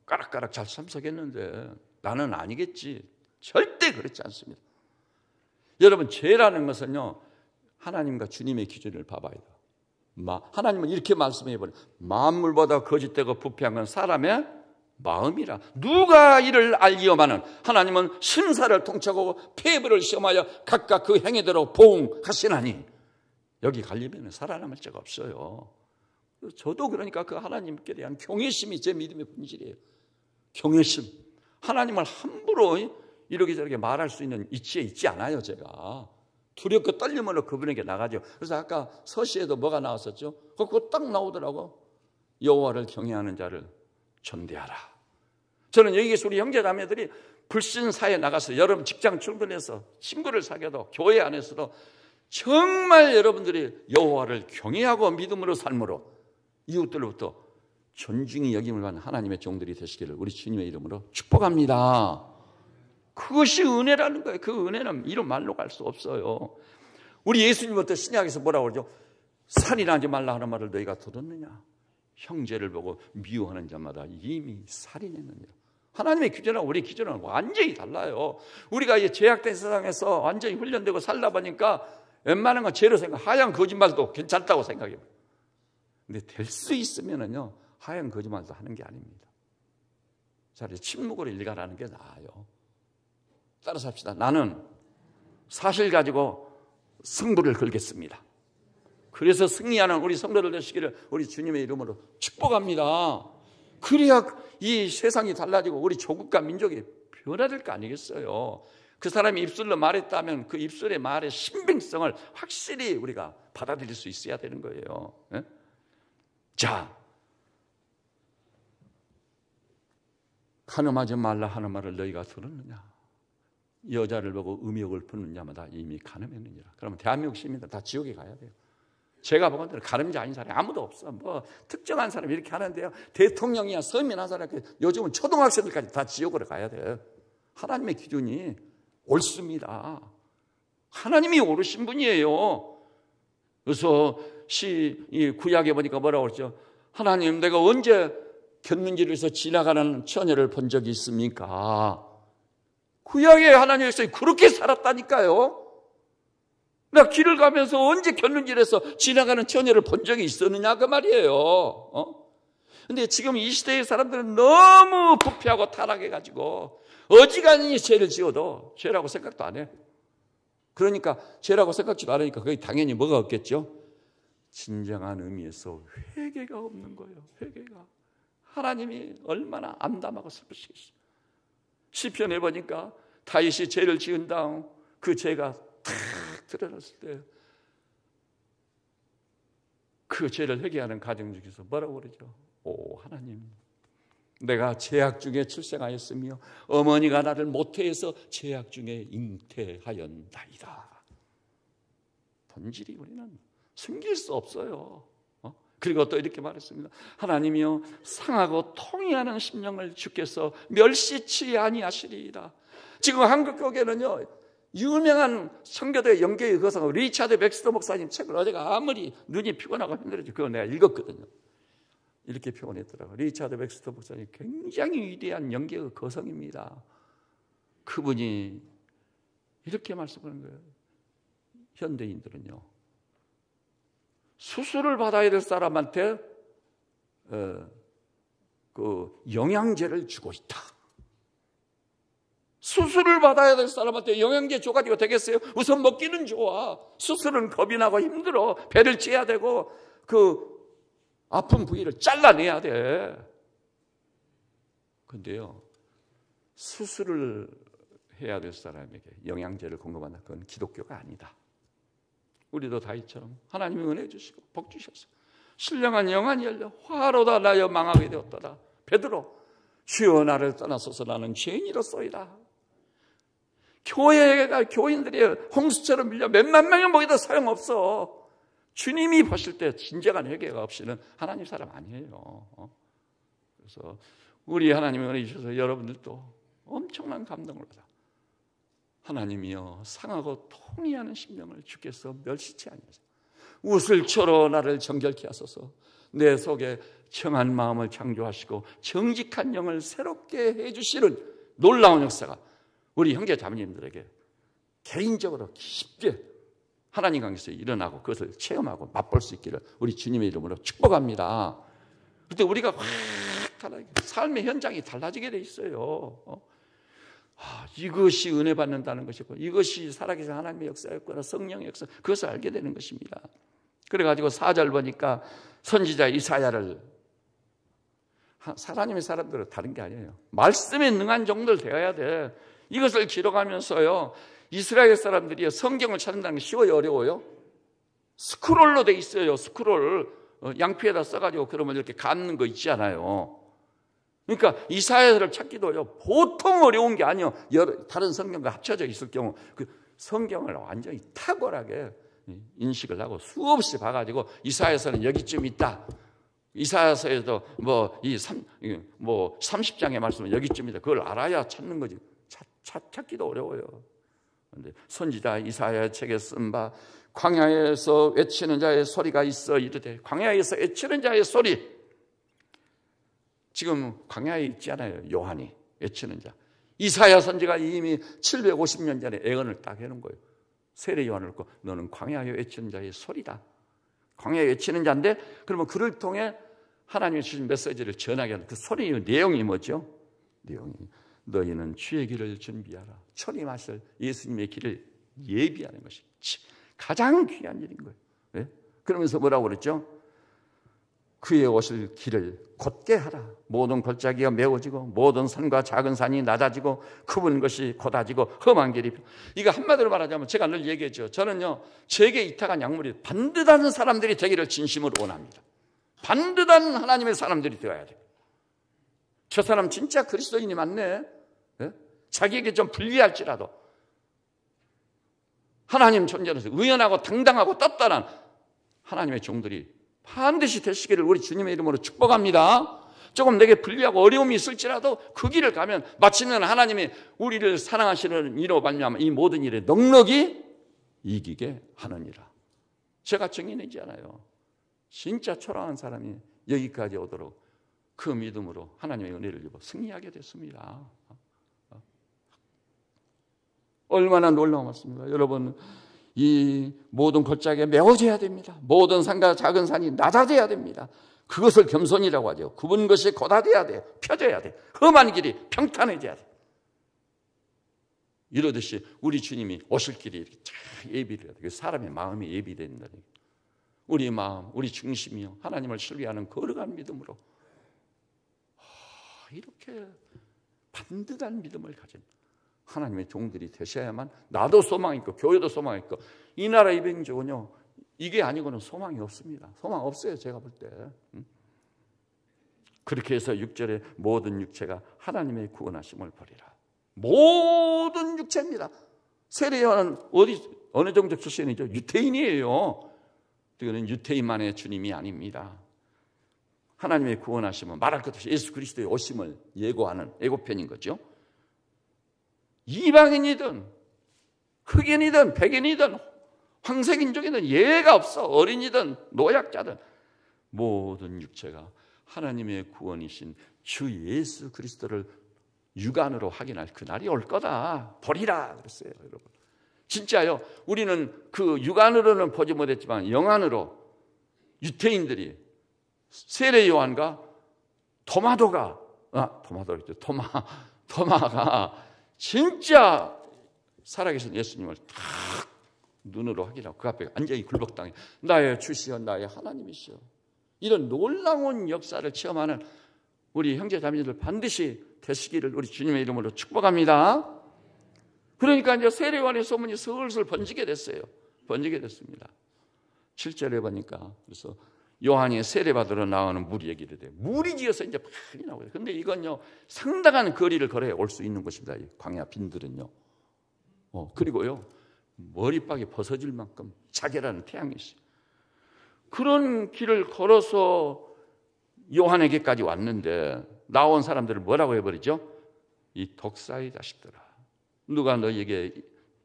까락까락 잘 참석했는데 나는 아니겠지. 절대 그렇지 않습니다. 여러분, 죄라는 것은요, 하나님과 주님의 기준을 봐봐야 돼요. 하나님은 이렇게 말씀해 버려요. 만물보다 거짓되고 부패한 건 사람의 마음이라. 누가 이를 알기요마는 하나님은 신사를 통치하고 폐부를 시험하여 각각 그 행위대로 보응하시나니. 여기 갈리면 살아남을 자가 없어요. 저도 그러니까 그 하나님께 대한 경외심이 제 믿음의 본질이에요. 경외심. 하나님을 함부로 이렇게 저렇게 말할 수 있는 이치에 있지 않아요. 제가 두렵고 떨림으로 그분에게 나가죠. 그래서 아까 서시에도 뭐가 나왔었죠? 그거 딱 나오더라고. 여호와를 경외하는 자를 존대하라. 저는 여기에서 우리 형제자매들이 불신사에 나가서 여러분 직장 출근해서 친구를 사귀어도 교회 안에서도 정말 여러분들이 여호와를 경외하고 믿음으로 삶으로 이웃들로부터 존중이 여김을 받는 하나님의 종들이 되시기를 우리 주님의 이름으로 축복합니다. 그것이 은혜라는 거예요. 그 은혜는 이런 말로 갈 수 없어요. 우리 예수님부터 신약에서 뭐라고 그러죠? 살인하지 말라 하는 말을 너희가 들었느냐? 형제를 보고 미워하는 자마다 이미 살인했느냐? 하나님의 기준하고 우리 기준은 완전히 달라요. 우리가 이 제약된 세상에서 완전히 훈련되고 살다 보니까 웬만한 건 죄로 생각, 하얀 거짓말도 괜찮다고 생각해요. 근데 될 수 있으면은요, 하얀 거짓말도 하는 게 아닙니다. 차라리 침묵으로 일가라는 게 나아요. 따라서 합시다. 나는 사실 가지고 승부를 걸겠습니다. 그래서 승리하는 우리 성도들 되시기를 우리 주님의 이름으로 축복합니다. 그래야 이 세상이 달라지고 우리 조국과 민족이 변화될 거 아니겠어요. 그 사람이 입술로 말했다면 그 입술의 말의 신빙성을 확실히 우리가 받아들일 수 있어야 되는 거예요. 네? 자, 간음하지 말라 하는 말을 너희가 들었느냐? 여자를 보고 음욕을 품는 자마다 이미 간음했느니라. 그러면 대한민국 시민들 다 지옥에 가야 돼요. 제가 보건대로 가늠자 아닌 사람이 아무도 없어. 뭐 특정한 사람이 이렇게 하는데요. 대통령이야 서민한 사람, 요즘은 초등학생들까지 다 지옥으로 가야 돼요. 하나님의 기준이 옳습니다. 하나님이 옳으신 분이에요. 그래서 이 구약에 보니까 뭐라고 그러죠? 하나님, 내가 언제 곁눈질에서 지나가는 처녀를 본 적이 있습니까? 구약에 하나님께서 그렇게 살았다니까요. 내가 길을 가면서 언제 곁눈질에서 지나가는 처녀를 본 적이 있었느냐 그 말이에요. 근데 지금 이 시대의 사람들은 너무 부패하고 타락해가지고 어지간히 죄를 지어도 죄라고 생각도 안 해. 그러니까 죄라고 생각지도 않으니까 그게 당연히 뭐가 없겠죠? 진정한 의미에서 회개가 없는 거예요. 회개가. 하나님이 얼마나 암담하고 슬프시겠어요. 시편에 보니까 다윗이 죄를 지은 다음 그 죄가 탁 드러났을 때 그 죄를 회개하는 가정 중에서 뭐라고 그러죠? 오 하나님, 내가 죄악 중에 출생하였으며 어머니가 나를 모태에서 죄악 중에 잉태하였나이다. 본질이 우리는 숨길 수 없어요. 그리고 또 이렇게 말했습니다. 하나님이여 상하고 통이하는 심령을 주께서 멸시치 아니하시리이다. 지금 한국 교회는요, 유명한 선교도의 영계의 거상 리차드 백스터 목사님 책을 어제가 아무리 눈이 피곤하고 힘들어지 그거 내가 읽었거든요. 이렇게 표현했더라고요. 리차드 백스터 목사님 굉장히 위대한 영계의 거성입니다. 그분이 이렇게 말씀하는 거예요. 현대인들은요, 수술을 받아야 될 사람한테 그 영양제를 주고 있다. 수술을 받아야 될 사람한테 영양제 줘가지고 되겠어요? 우선 먹기는 좋아. 수술은 겁이 나고 힘들어. 배를 째야 되고 그 아픈 부위를 잘라내야 돼. 근데요, 수술을 해야 될 사람에게 영양제를 공급한다. 그건 기독교가 아니다. 우리도 다윗처럼 하나님이 은혜 주시고 복 주셔서 신령한 영안이 열려 화로다 나여 망하게 되었도다. 베드로, 주여 나를 떠나소서 나는 죄인이로소이다. 교인들이 홍수처럼 밀려 몇만 명이 모여도 소용없어. 주님이 보실 때 진정한 회개가 없이는 하나님 사람 아니에요. 그래서 우리 하나님의 은혜 주셔서 여러분들도 엄청난 감동을 받아. 하나님이여 상하고 통이하는 심령을 주께서 멸시치 아니하소서. 우슬초로 나를 정결케 하소서. 내 속에 정한 마음을 창조하시고 정직한 영을 새롭게 해주시는 놀라운 역사가 우리 형제 자매님들에게 개인적으로 깊게 하나님 관계에서 일어나고 그것을 체험하고 맛볼 수 있기를 우리 주님의 이름으로 축복합니다. 그때 우리가 확 달라지게, 삶의 현장이 달라지게 돼 있어요. 이것이 은혜 받는다는 것이고 이것이 살아계신 하나님의 역사였구나, 성령의 역사, 그것을 알게 되는 것입니다. 그래가지고 4절 보니까 선지자 이사야를, 하나님의 사람들은 다른 게 아니에요. 말씀에 능한 종들 되어야 돼. 이것을 기록하면서요, 이스라엘 사람들이 성경을 찾는다는 게 쉬워요, 어려워요? 스크롤로 돼 있어요. 스크롤 양피에다 써가지고 그러면 이렇게 감는 거 있지 않아요. 그러니까 이사야를 찾기도요 보통 어려운 게 아니에요. 다른 성경과 합쳐져 있을 경우 그 성경을 완전히 탁월하게 인식을 하고 수없이 봐가지고 이사야서는 여기쯤 있다. 이사야서에도 뭐 30장의 말씀은 여기쯤이다. 그걸 알아야 찾는 거지. 찾기도 어려워요. 그런데 선지자 이사야 책에 쓴 바 광야에서 외치는 자의 소리가 있어 이르되, 광야에서 외치는 자의 소리. 지금 광야에 있지 않아요. 요한이 외치는 자. 이사야 선지가 이미 750년 전에 예언을 딱 해놓은 거예요. 세례 요한을 듣고 너는 광야에 외치는 자의 소리다. 광야에 외치는 자인데, 그러면 그를 통해 하나님이 주신 메시지를 전하게 하는 그 소리의 내용이 뭐죠? 내용이 너희는 주의 길을 준비하라. 초림하실 예수님의 길을 예비하는 것이 가장 귀한 일인 거예요. 네? 그러면서 뭐라고 그랬죠? 그의 오실 길을 곧게 하라. 모든 골짜기가 메워지고 모든 산과 작은 산이 낮아지고 굽은 것이 곧아지고 험한 길이. 이거 한마디로 말하자면 제가 늘 얘기했죠. 저는요, 제게 이탁한 약물이 반듯한 사람들이 되기를 진심으로 원합니다. 반듯한 하나님의 사람들이 되어야 돼요. 저 사람 진짜 그리스도인이 맞네. 네? 자기에게 좀 불리할지라도 하나님 존재로서 의연하고 당당하고 떳떳한 하나님의 종들이 반드시 되시기를 우리 주님의 이름으로 축복합니다. 조금 내게 불리하고 어려움이 있을지라도 그 길을 가면 마침내 하나님이 우리를 사랑하시는 이로 말미암아 이 모든 일에 넉넉히 이기게 하느니라. 제가 증인이잖아요. 진짜 초라한 사람이 여기까지 오도록 그 믿음으로 하나님의 은혜를 입어 승리하게 됐습니다. 얼마나 놀라웠습니까? 여러분, 이 모든 골짜기에 메워져야 됩니다. 모든 산과 작은 산이 낮아져야 됩니다. 그것을 겸손이라고 하죠. 굽은 것이 곧아져야 돼요. 펴져야 돼요. 험한 길이 평탄해져야 돼요. 이러듯이 우리 주님이 오실 길이 이렇게 잘 예비를 해야 돼요. 사람의 마음이 예비된다는 거예요. 우리 마음, 우리 중심이요, 하나님을 신뢰하는 거룩한 믿음으로 이렇게 반듯한 믿음을 가진 하나님의 종들이 되셔야만 나도 소망이 있고 교회도 소망이 있고 이 나라 이방족은요 이게 아니고는 소망이 없습니다. 소망 없어요. 제가 볼 때. 그렇게 해서 6절에 모든 육체가 하나님의 구원하심을 보리라. 모든 육체입니다. 세례요한은 어느 정도 출신이죠? 유태인이에요. 그는 유태인만의 주님이 아닙니다. 하나님의 구원하심은 말할 것 없이 예수 그리스도의 오심을 예고하는 예고편인 거죠. 이방인이든 흑인이든 백인이든 황색인종이든 예외가 없어. 어린이든 노약자든 모든 육체가 하나님의 구원이신 주 예수 그리스도를 육안으로 확인할 그날이 올 거다. 보리라 그랬어요. 여러분, 진짜요. 우리는 그 육안으로는 보지 못했지만 영안으로 유태인들이 세례 요한과 토마가 진짜 살아계신 예수님을 탁 눈으로 확인하고 그 앞에 완전히 굴복당해. 나의 주시여 나의 하나님이시여. 이런 놀라운 역사를 체험하는 우리 형제 자매들 반드시 되시기를 우리 주님의 이름으로 축복합니다. 그러니까 이제 세례요한의 소문이 슬슬 번지게 됐어요. 번지게 됐습니다. 7절에 보니까 그래서 요한이 세례받으러 나오는 무리 얘기를 해요. 물이 지어서 이제 많이 나오거든요. 근데 이건요 상당한 거리를 걸어야 올 수 있는 곳입니다. 이 광야 빈들은요. 그리고요 머리박이 벗어질 만큼 자개라는 태양이 있어요. 그런 길을 걸어서 요한에게까지 왔는데 나온 사람들을 뭐라고 해버리죠? 이 독사의 자식들아, 누가 너에게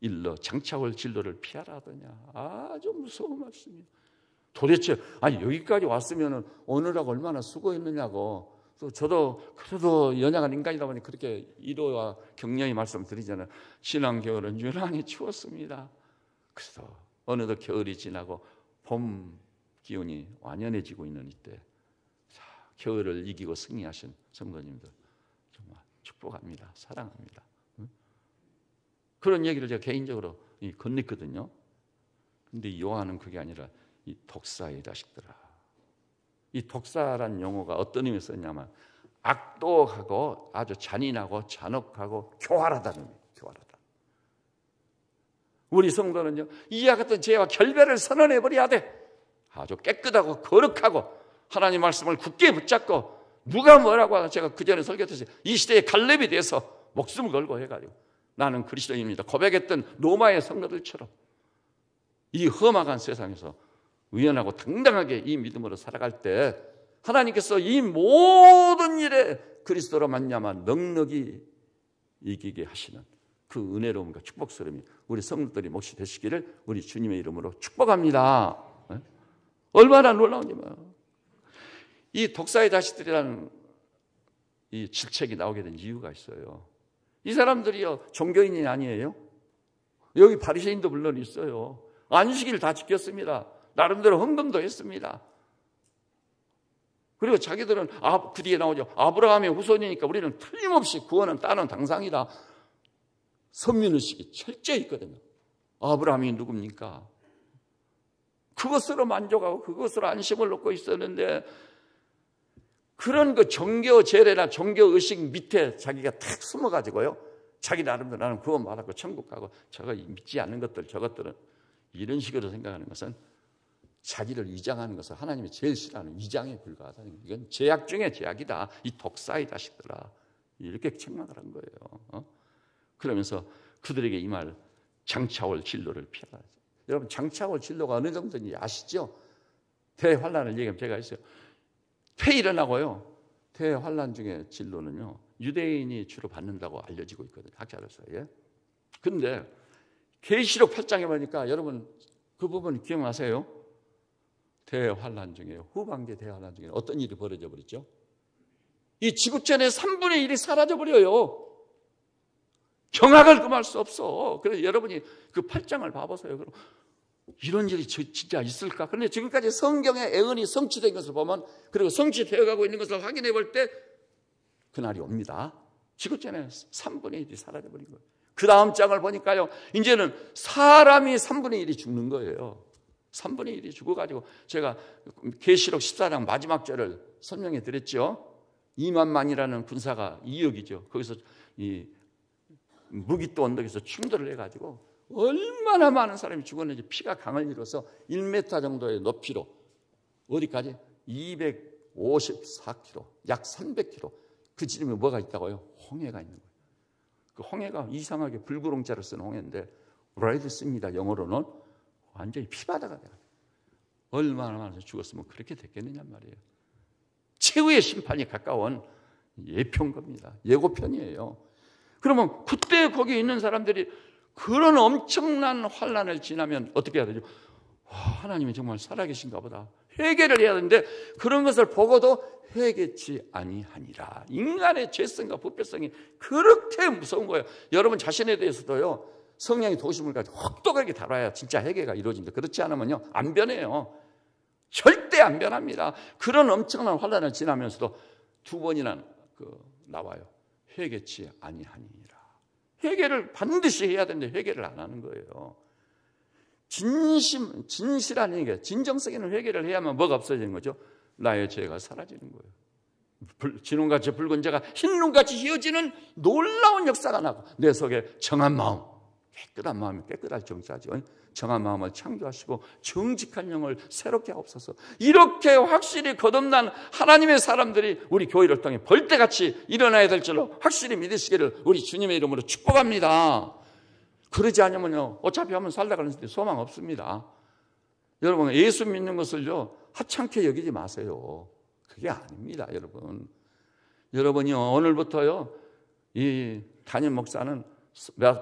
일러 장차올 진로를 피하라 하더냐. 아주 무서운 말씀이에요. 도대체 여기까지 왔으면 오느라고 얼마나 수고했느냐고. 또 저도 그래도 연약한 인간이다 보니 그렇게 위로와 격려의 말씀 드리잖아요. 신앙 겨울은 유난히 추웠습니다. 그래서 어느덧 겨울이 지나고 봄 기운이 완연해지고 있는 이때 겨울을 이기고 승리하신 성도님들 정말 축복합니다. 사랑합니다. 그런 얘기를 제가 개인적으로 건넸거든요. 근데 요한은 그게 아니라 이 독사의 자식들아. 이 독사란 용어가 어떤 의미에서 썼냐면 악독하고 아주 잔인하고 잔혹하고 교활하다는 의미예요. 교활하다. 우리 성도는요 이와 같은 죄와 결별을 선언해버려야 돼. 아주 깨끗하고 거룩하고 하나님 말씀을 굳게 붙잡고 누가 뭐라고 하나 제가 그전에 설교했어요. 이 시대의 갈렙이 돼서 목숨을 걸고 해가지고 나는 그리스도인입니다 고백했던 로마의 성도들처럼 이 험악한 세상에서 의연하고 당당하게 이 믿음으로 살아갈 때 하나님께서 이 모든 일에 그리스도로 말미암아 넉넉히 이기게 하시는 그 은혜로움과 축복스러움이 우리 성도들이 몫이 되시기를 우리 주님의 이름으로 축복합니다. 얼마나 놀라우냐면 이 독사의 자식들이라는 이 질책이 나오게 된 이유가 있어요. 이 사람들이요 종교인이 아니에요. 여기 바리새인도 물론 있어요. 안식일 다 지켰습니다. 나름대로 헌금도 했습니다. 그리고 자기들은 그 뒤에 나오죠. 아브라함의 후손이니까 우리는 틀림없이 구원은 따는 당상이다. 선민의식이 철저히 있거든요. 아브라함이 누굽니까? 그것으로 만족하고 그것으로 안심을 놓고 있었는데 그런 그 종교 제례나 종교 의식 밑에 자기가 탁 숨어가지고요. 자기 나름대로 나는 구원 받았고 천국 가고 저거 믿지 않는 것들 저것들은 이런 식으로 생각하는 것은 자기를 위장하는 것은 하나님이 제일 싫어하는 위장에 불과하다는 거예요. 이건 제약 중에 제약이다. 이 독사의 자식들아. 이렇게 책망을 한 거예요. 그러면서 그들에게 이 말 장차올 진로를 피하라. 여러분 장차올 진로가 어느 정도인지 아시죠? 대환란을 얘기하면 제가 있어요. 퇴일어나고요. 대환란 중에 진로는요. 유대인이 주로 받는다고 알려지고 있거든요. 학자로서. 그런데 계시록 8장에 보니까 여러분 그 부분 기억나세요? 대환란 중에 후반기 대환란 중에 어떤 일이 벌어져 버렸죠? 이 지구촌의 3분의 1이 사라져 버려요. 경악을 금할 수 없어. 그래서 여러분이 그 8장을 봐보세요. 그럼 이런 일이 진짜 있을까? 그런데 지금까지 성경의 예언이 성취된 것을 보면 그리고 성취되어가고 있는 것을 확인해 볼 때 그날이 옵니다. 지구촌의 3분의 1이 사라져버린 거예요. 그 다음 장을 보니까요. 이제는 사람이 3분의 1이 죽는 거예요. 3분의 1이 죽어가지고 제가 계시록 14장 마지막 절을 설명해 드렸죠. 2만만이라는 군사가 2억이죠. 거기서 이 무기또 언덕에서 충돌을 해가지고 얼마나 많은 사람이 죽었는지 피가 강을 이뤄서 1m 정도의 높이로 어디까지? 254km, 약 300km. 그 지름에 뭐가 있다고요? 홍해가 있는 거예요. 그 홍해가 이상하게 불구렁자로 쓴 홍해인데 레드스입니다. 영어로는 완전히 피바다가 돼요. 얼마나 많아서 죽었으면 그렇게 됐겠느냐 말이에요. 최후의 심판이 가까운 예표인 겁니다. 예고편이에요. 그러면 그때 거기 있는 사람들이 그런 엄청난 환난을 지나면 어떻게 해야 되죠? 하나님이 정말 살아계신가 보다. 회개를 해야 되는데 그런 것을 보고도 회개치 아니하니라. 인간의 죄성과 부패성이 그렇게 무서운 거예요. 여러분 자신에 대해서도요. 성령의 도심을 가지고 혹독하게 다뤄야 진짜 회개가 이루어집니다. 그렇지 않으면요. 안 변해요. 절대 안 변합니다. 그런 엄청난 환난을 지나면서도 두 번이나 나와요. 회개치 아니하니라. 회개를 반드시 해야 되는데 회개를 안 하는 거예요. 진실한 회개, 진정성 있는 회개를 해야만 뭐가 없어지는 거죠? 나의 죄가 사라지는 거예요. 진홍같이 붉은 자가 흰눈같이 휘어지는 놀라운 역사가 나고 내 속에 정한 마음, 깨끗한 마음이 깨끗할 정자죠. 정한 마음을 창조하시고 정직한 영을 새롭게 하옵소서. 이렇게 확실히 거듭난 하나님의 사람들이 우리 교회를 통해 벌떼같이 일어나야 될 줄로 확실히 믿으시기를 우리 주님의 이름으로 축복합니다. 그러지 않으면요 어차피 한번 살다 가는데 소망 없습니다. 여러분 예수 믿는 것을요 하찮게 여기지 마세요. 그게 아닙니다. 여러분이 오늘부터요 이 담임 목사는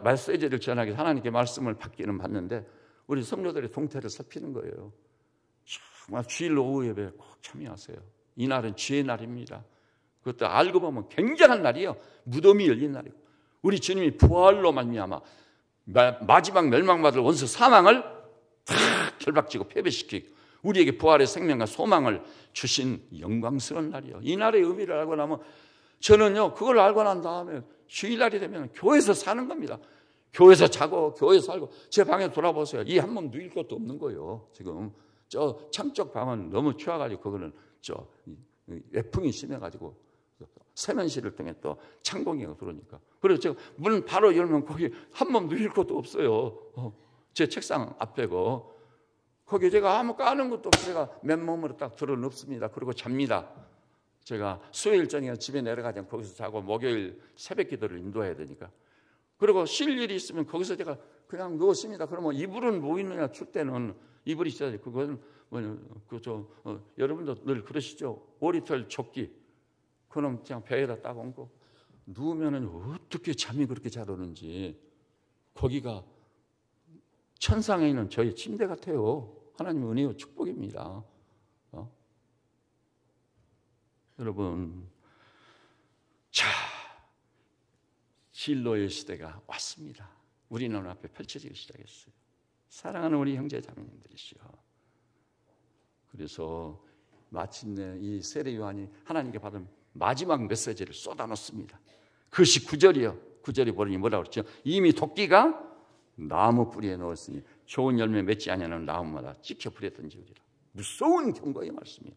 메시지를 전하기 하나님께 말씀을 받기는 받는데 우리 성도들의 동태를 살피는 거예요. 정말 주일 오후 예배에 꼭 참여하세요. 이날은 주의 날입니다. 그것도 알고 보면 굉장한 날이에요. 무덤이 열린 날이고 우리 주님이 부활로 말미암아 마지막 멸망받을 원수 사망을 다 결박지고 패배시키고 우리에게 부활의 생명과 소망을 주신 영광스러운 날이에요. 이 날의 의미를 알고 나면 저는요 그걸 알고 난 다음에 주일날이 되면 교회에서 사는 겁니다. 교회에서 자고 교회에서 살고 제 방에 돌아보세요. 이 한 몸 누일 것도 없는 거예요. 지금 저 창쪽 방은 너무 추워가지고 그거는 저 외풍이 심해가지고 세면실을 통해 또 창공기가 들어오니까 그래서 제가 문 바로 열면 거기 한 몸 누일 것도 없어요. 제 책상 앞에고 거기 제가 아무 까는 것도 없어요. 제가 맨몸으로 딱 들어 눕습니다. 그리고 잡니다. 제가 수요일 저녁에 집에 내려가지 않고 거기서 자고 목요일 새벽 기도를 인도해야 되니까 그리고 쉴 일이 있으면 거기서 제가 그냥 누웠습니다. 그러면 이불은 뭐 있느냐 출 때는 이불이 있어야지. 그건 여러분도 늘 그러시죠. 오리털 조끼 그놈 그냥 배에다 딱 얹고 누우면은 어떻게 잠이 그렇게 잘 오는지 거기가 천상에 있는 저희 침대 같아요. 하나님의 은혜와 축복입니다. 여러분, 자, 진로의 시대가 왔습니다. 우리 눈앞에 펼쳐지기 시작했어요. 사랑하는 우리 형제 자매님들이시여. 그래서 마침내 이 세례 요한이 하나님께 받은 마지막 메시지를 쏟아놓습니다. 그것이 9절이요. 9절이 보니 뭐라고 그랬죠? 이미 도끼가 나무 뿌리에 넣었으니 좋은 열매 맺지 아니하는 나무마다 찍혀 불에 던지우리라. 무서운 경고의 말씀이에요.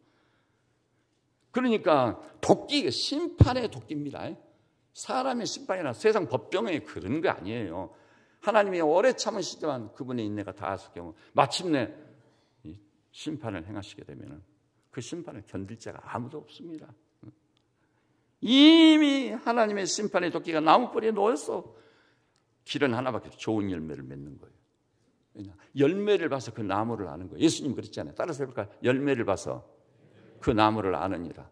그러니까 도끼가 심판의 도끼입니다. 사람의 심판이나 세상 법정의 그런 게 아니에요. 하나님이 오래 참으시지만 그분의 인내가 다하실 경우 마침내 심판을 행하시게 되면 그 심판을 견딜 자가 아무도 없습니다. 이미 하나님의 심판의 도끼가 나무뿌리에 놓여서 길은 하나밖에 없어요. 좋은 열매를 맺는 거예요. 열매를 봐서 그 나무를 아는 거예요. 예수님 그랬잖아요. 따라서 해볼까요? 열매를 봐서 그 나무를 아느니라.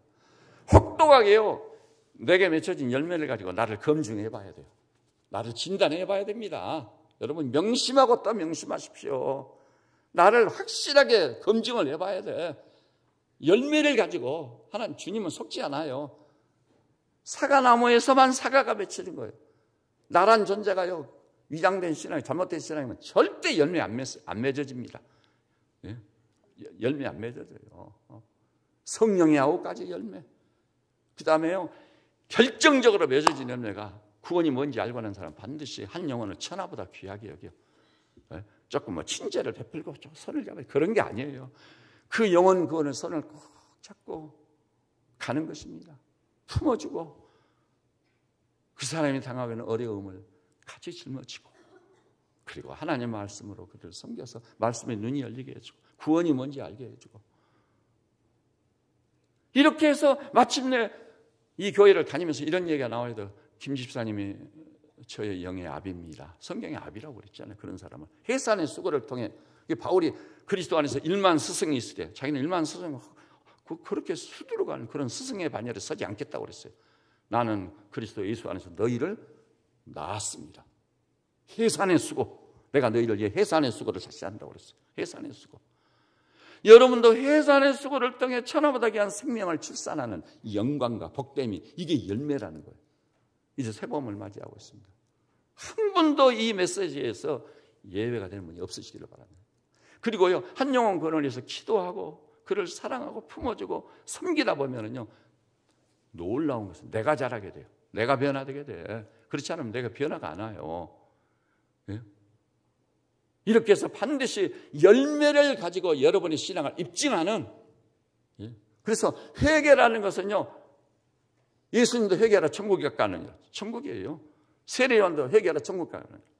혹독하게요. 내게 맺혀진 열매를 가지고 나를 검증해 봐야 돼요. 나를 진단해 봐야 됩니다. 여러분 명심하고 또 명심하십시오. 나를 확실하게 검증을 해봐야 돼. 열매를 가지고 하나님 주님은 속지 않아요. 사과나무에서만 사과가 맺혀진 거예요. 나란 존재가요 위장된 신앙이 잘못된 신앙이면 절대 열매 안 맺어집니다. 예? 열매 안 맺어져요. 성령의 9가지 열매. 그 다음에요 결정적으로 맺어진 열매가 구원이 뭔지 알고 하는 사람 반드시 한 영혼을 천하보다 귀하게 여겨. 예? 조금 뭐 친절을 베풀고 손을 잡아요. 그런 게 아니에요. 그 영혼 구원의 손을 꼭 잡고 가는 것입니다. 품어주고 그 사람이 당하고 있는 어려움을 같이 짊어지고 그리고 하나님의 말씀으로 그들을 섬겨서 말씀의 눈이 열리게 해주고 구원이 뭔지 알게 해주고 이렇게 해서 마침내 이 교회를 다니면서 이런 얘기가 나와야 돼요. 김 집사님이 저의 영의 아비입니다. 성경의 아비라고 그랬잖아요. 그런 사람을 해산의 수고를 통해 바울이 그리스도 안에서 1만 스승이 있을 때 자기는 1만 스승 그렇게 수두룩한 그런 스승의 반열에 서지 않겠다고 그랬어요. 나는 그리스도 예수 안에서 너희를 낳았습니다. 해산의 수고. 내가 너희를 위해 해산의 수고를 다시 한다고 그랬어요. 해산의 수고. 여러분도 해산의 수고를 통해 천하보다 귀한 생명을 출산하는 영광과 복됨이 이게 열매라는 거예요. 이제 새봄을 맞이하고 있습니다. 한 분도 이 메시지에서 예외가 되는 분이 없으시기를 바랍니다. 그리고요 한 영혼 구원을 위해서 기도하고 그를 사랑하고 품어주고 섬기다 보면은요 놀라운 것은 내가 자라게 돼요. 내가 변화되게 돼. 그렇지 않으면 내가 변화가 안 와요. 예? 이렇게 해서 반드시 열매를 가지고 여러분의 신앙을 입증하는 예? 그래서 회개라는 것은요 예수님도 회개하라 천국이 가까우느니라. 천국이에요. 세례요한도 회개하라 천국이 가까우느니라.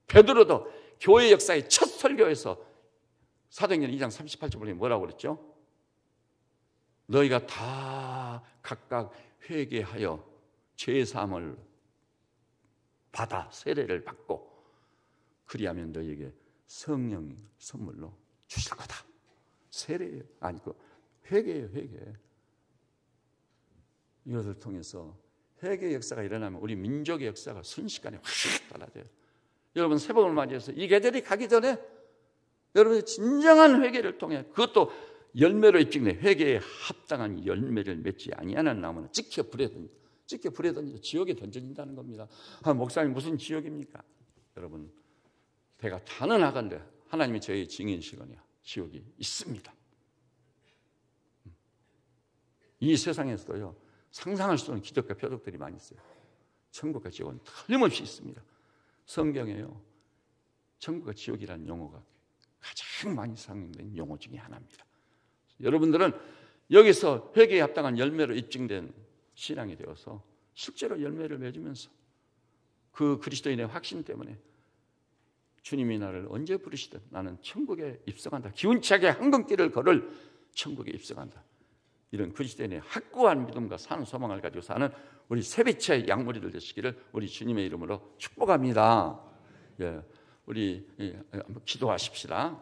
베드로도 교회 역사의 첫 설교에서 사도행전 2장 38절에 뭐라고 그랬죠? 너희가 다 각각 회개하여 죄사함을 받아 세례를 받고 그리하면 너희에게 성령 선물로 주실 거다. 세례예요. 아니고 회개예요. 회개. 이것을 통해서 회개 역사가 일어나면 우리 민족의 역사가 순식간에 확 달라져요. 여러분 새복을 맞이해서 이 계절이 가기 전에 여러분의 진정한 회개를 통해 그것도 열매로 입증된 회개에 합당한 열매를 맺지 아니하는 나무는 찍혀 불에 던져 지옥에 던져진다는 겁니다. 목사님 무슨 지옥입니까? 여러분 제가 단언하건대 하나님이 저의 증인이시거니와 지옥이 있습니다. 이 세상에서도요 상상할 수 없는 기적과 표적들이 많이 있어요. 천국과 지옥은 틀림없이 있습니다. 성경에요 천국과 지옥이라는 용어가 가장 많이 사용된 용어 중에 하나입니다. 여러분들은 여기서 회개에 합당한 열매로 입증된 신앙이 되어서 실제로 열매를 맺으면서 그 그리스도인의 확신 때문에 주님이 나를 언제 부르시든 나는 천국에 입성한다. 기운차게 황금길을 걸을 천국에 입성한다. 이런 그리스도인의 확고한 믿음과 사는 소망을 가지고 사는 우리 세비체 양무리들 되시기를 우리 주님의 이름으로 축복합니다. 예, 우리 한번 기도하십시다.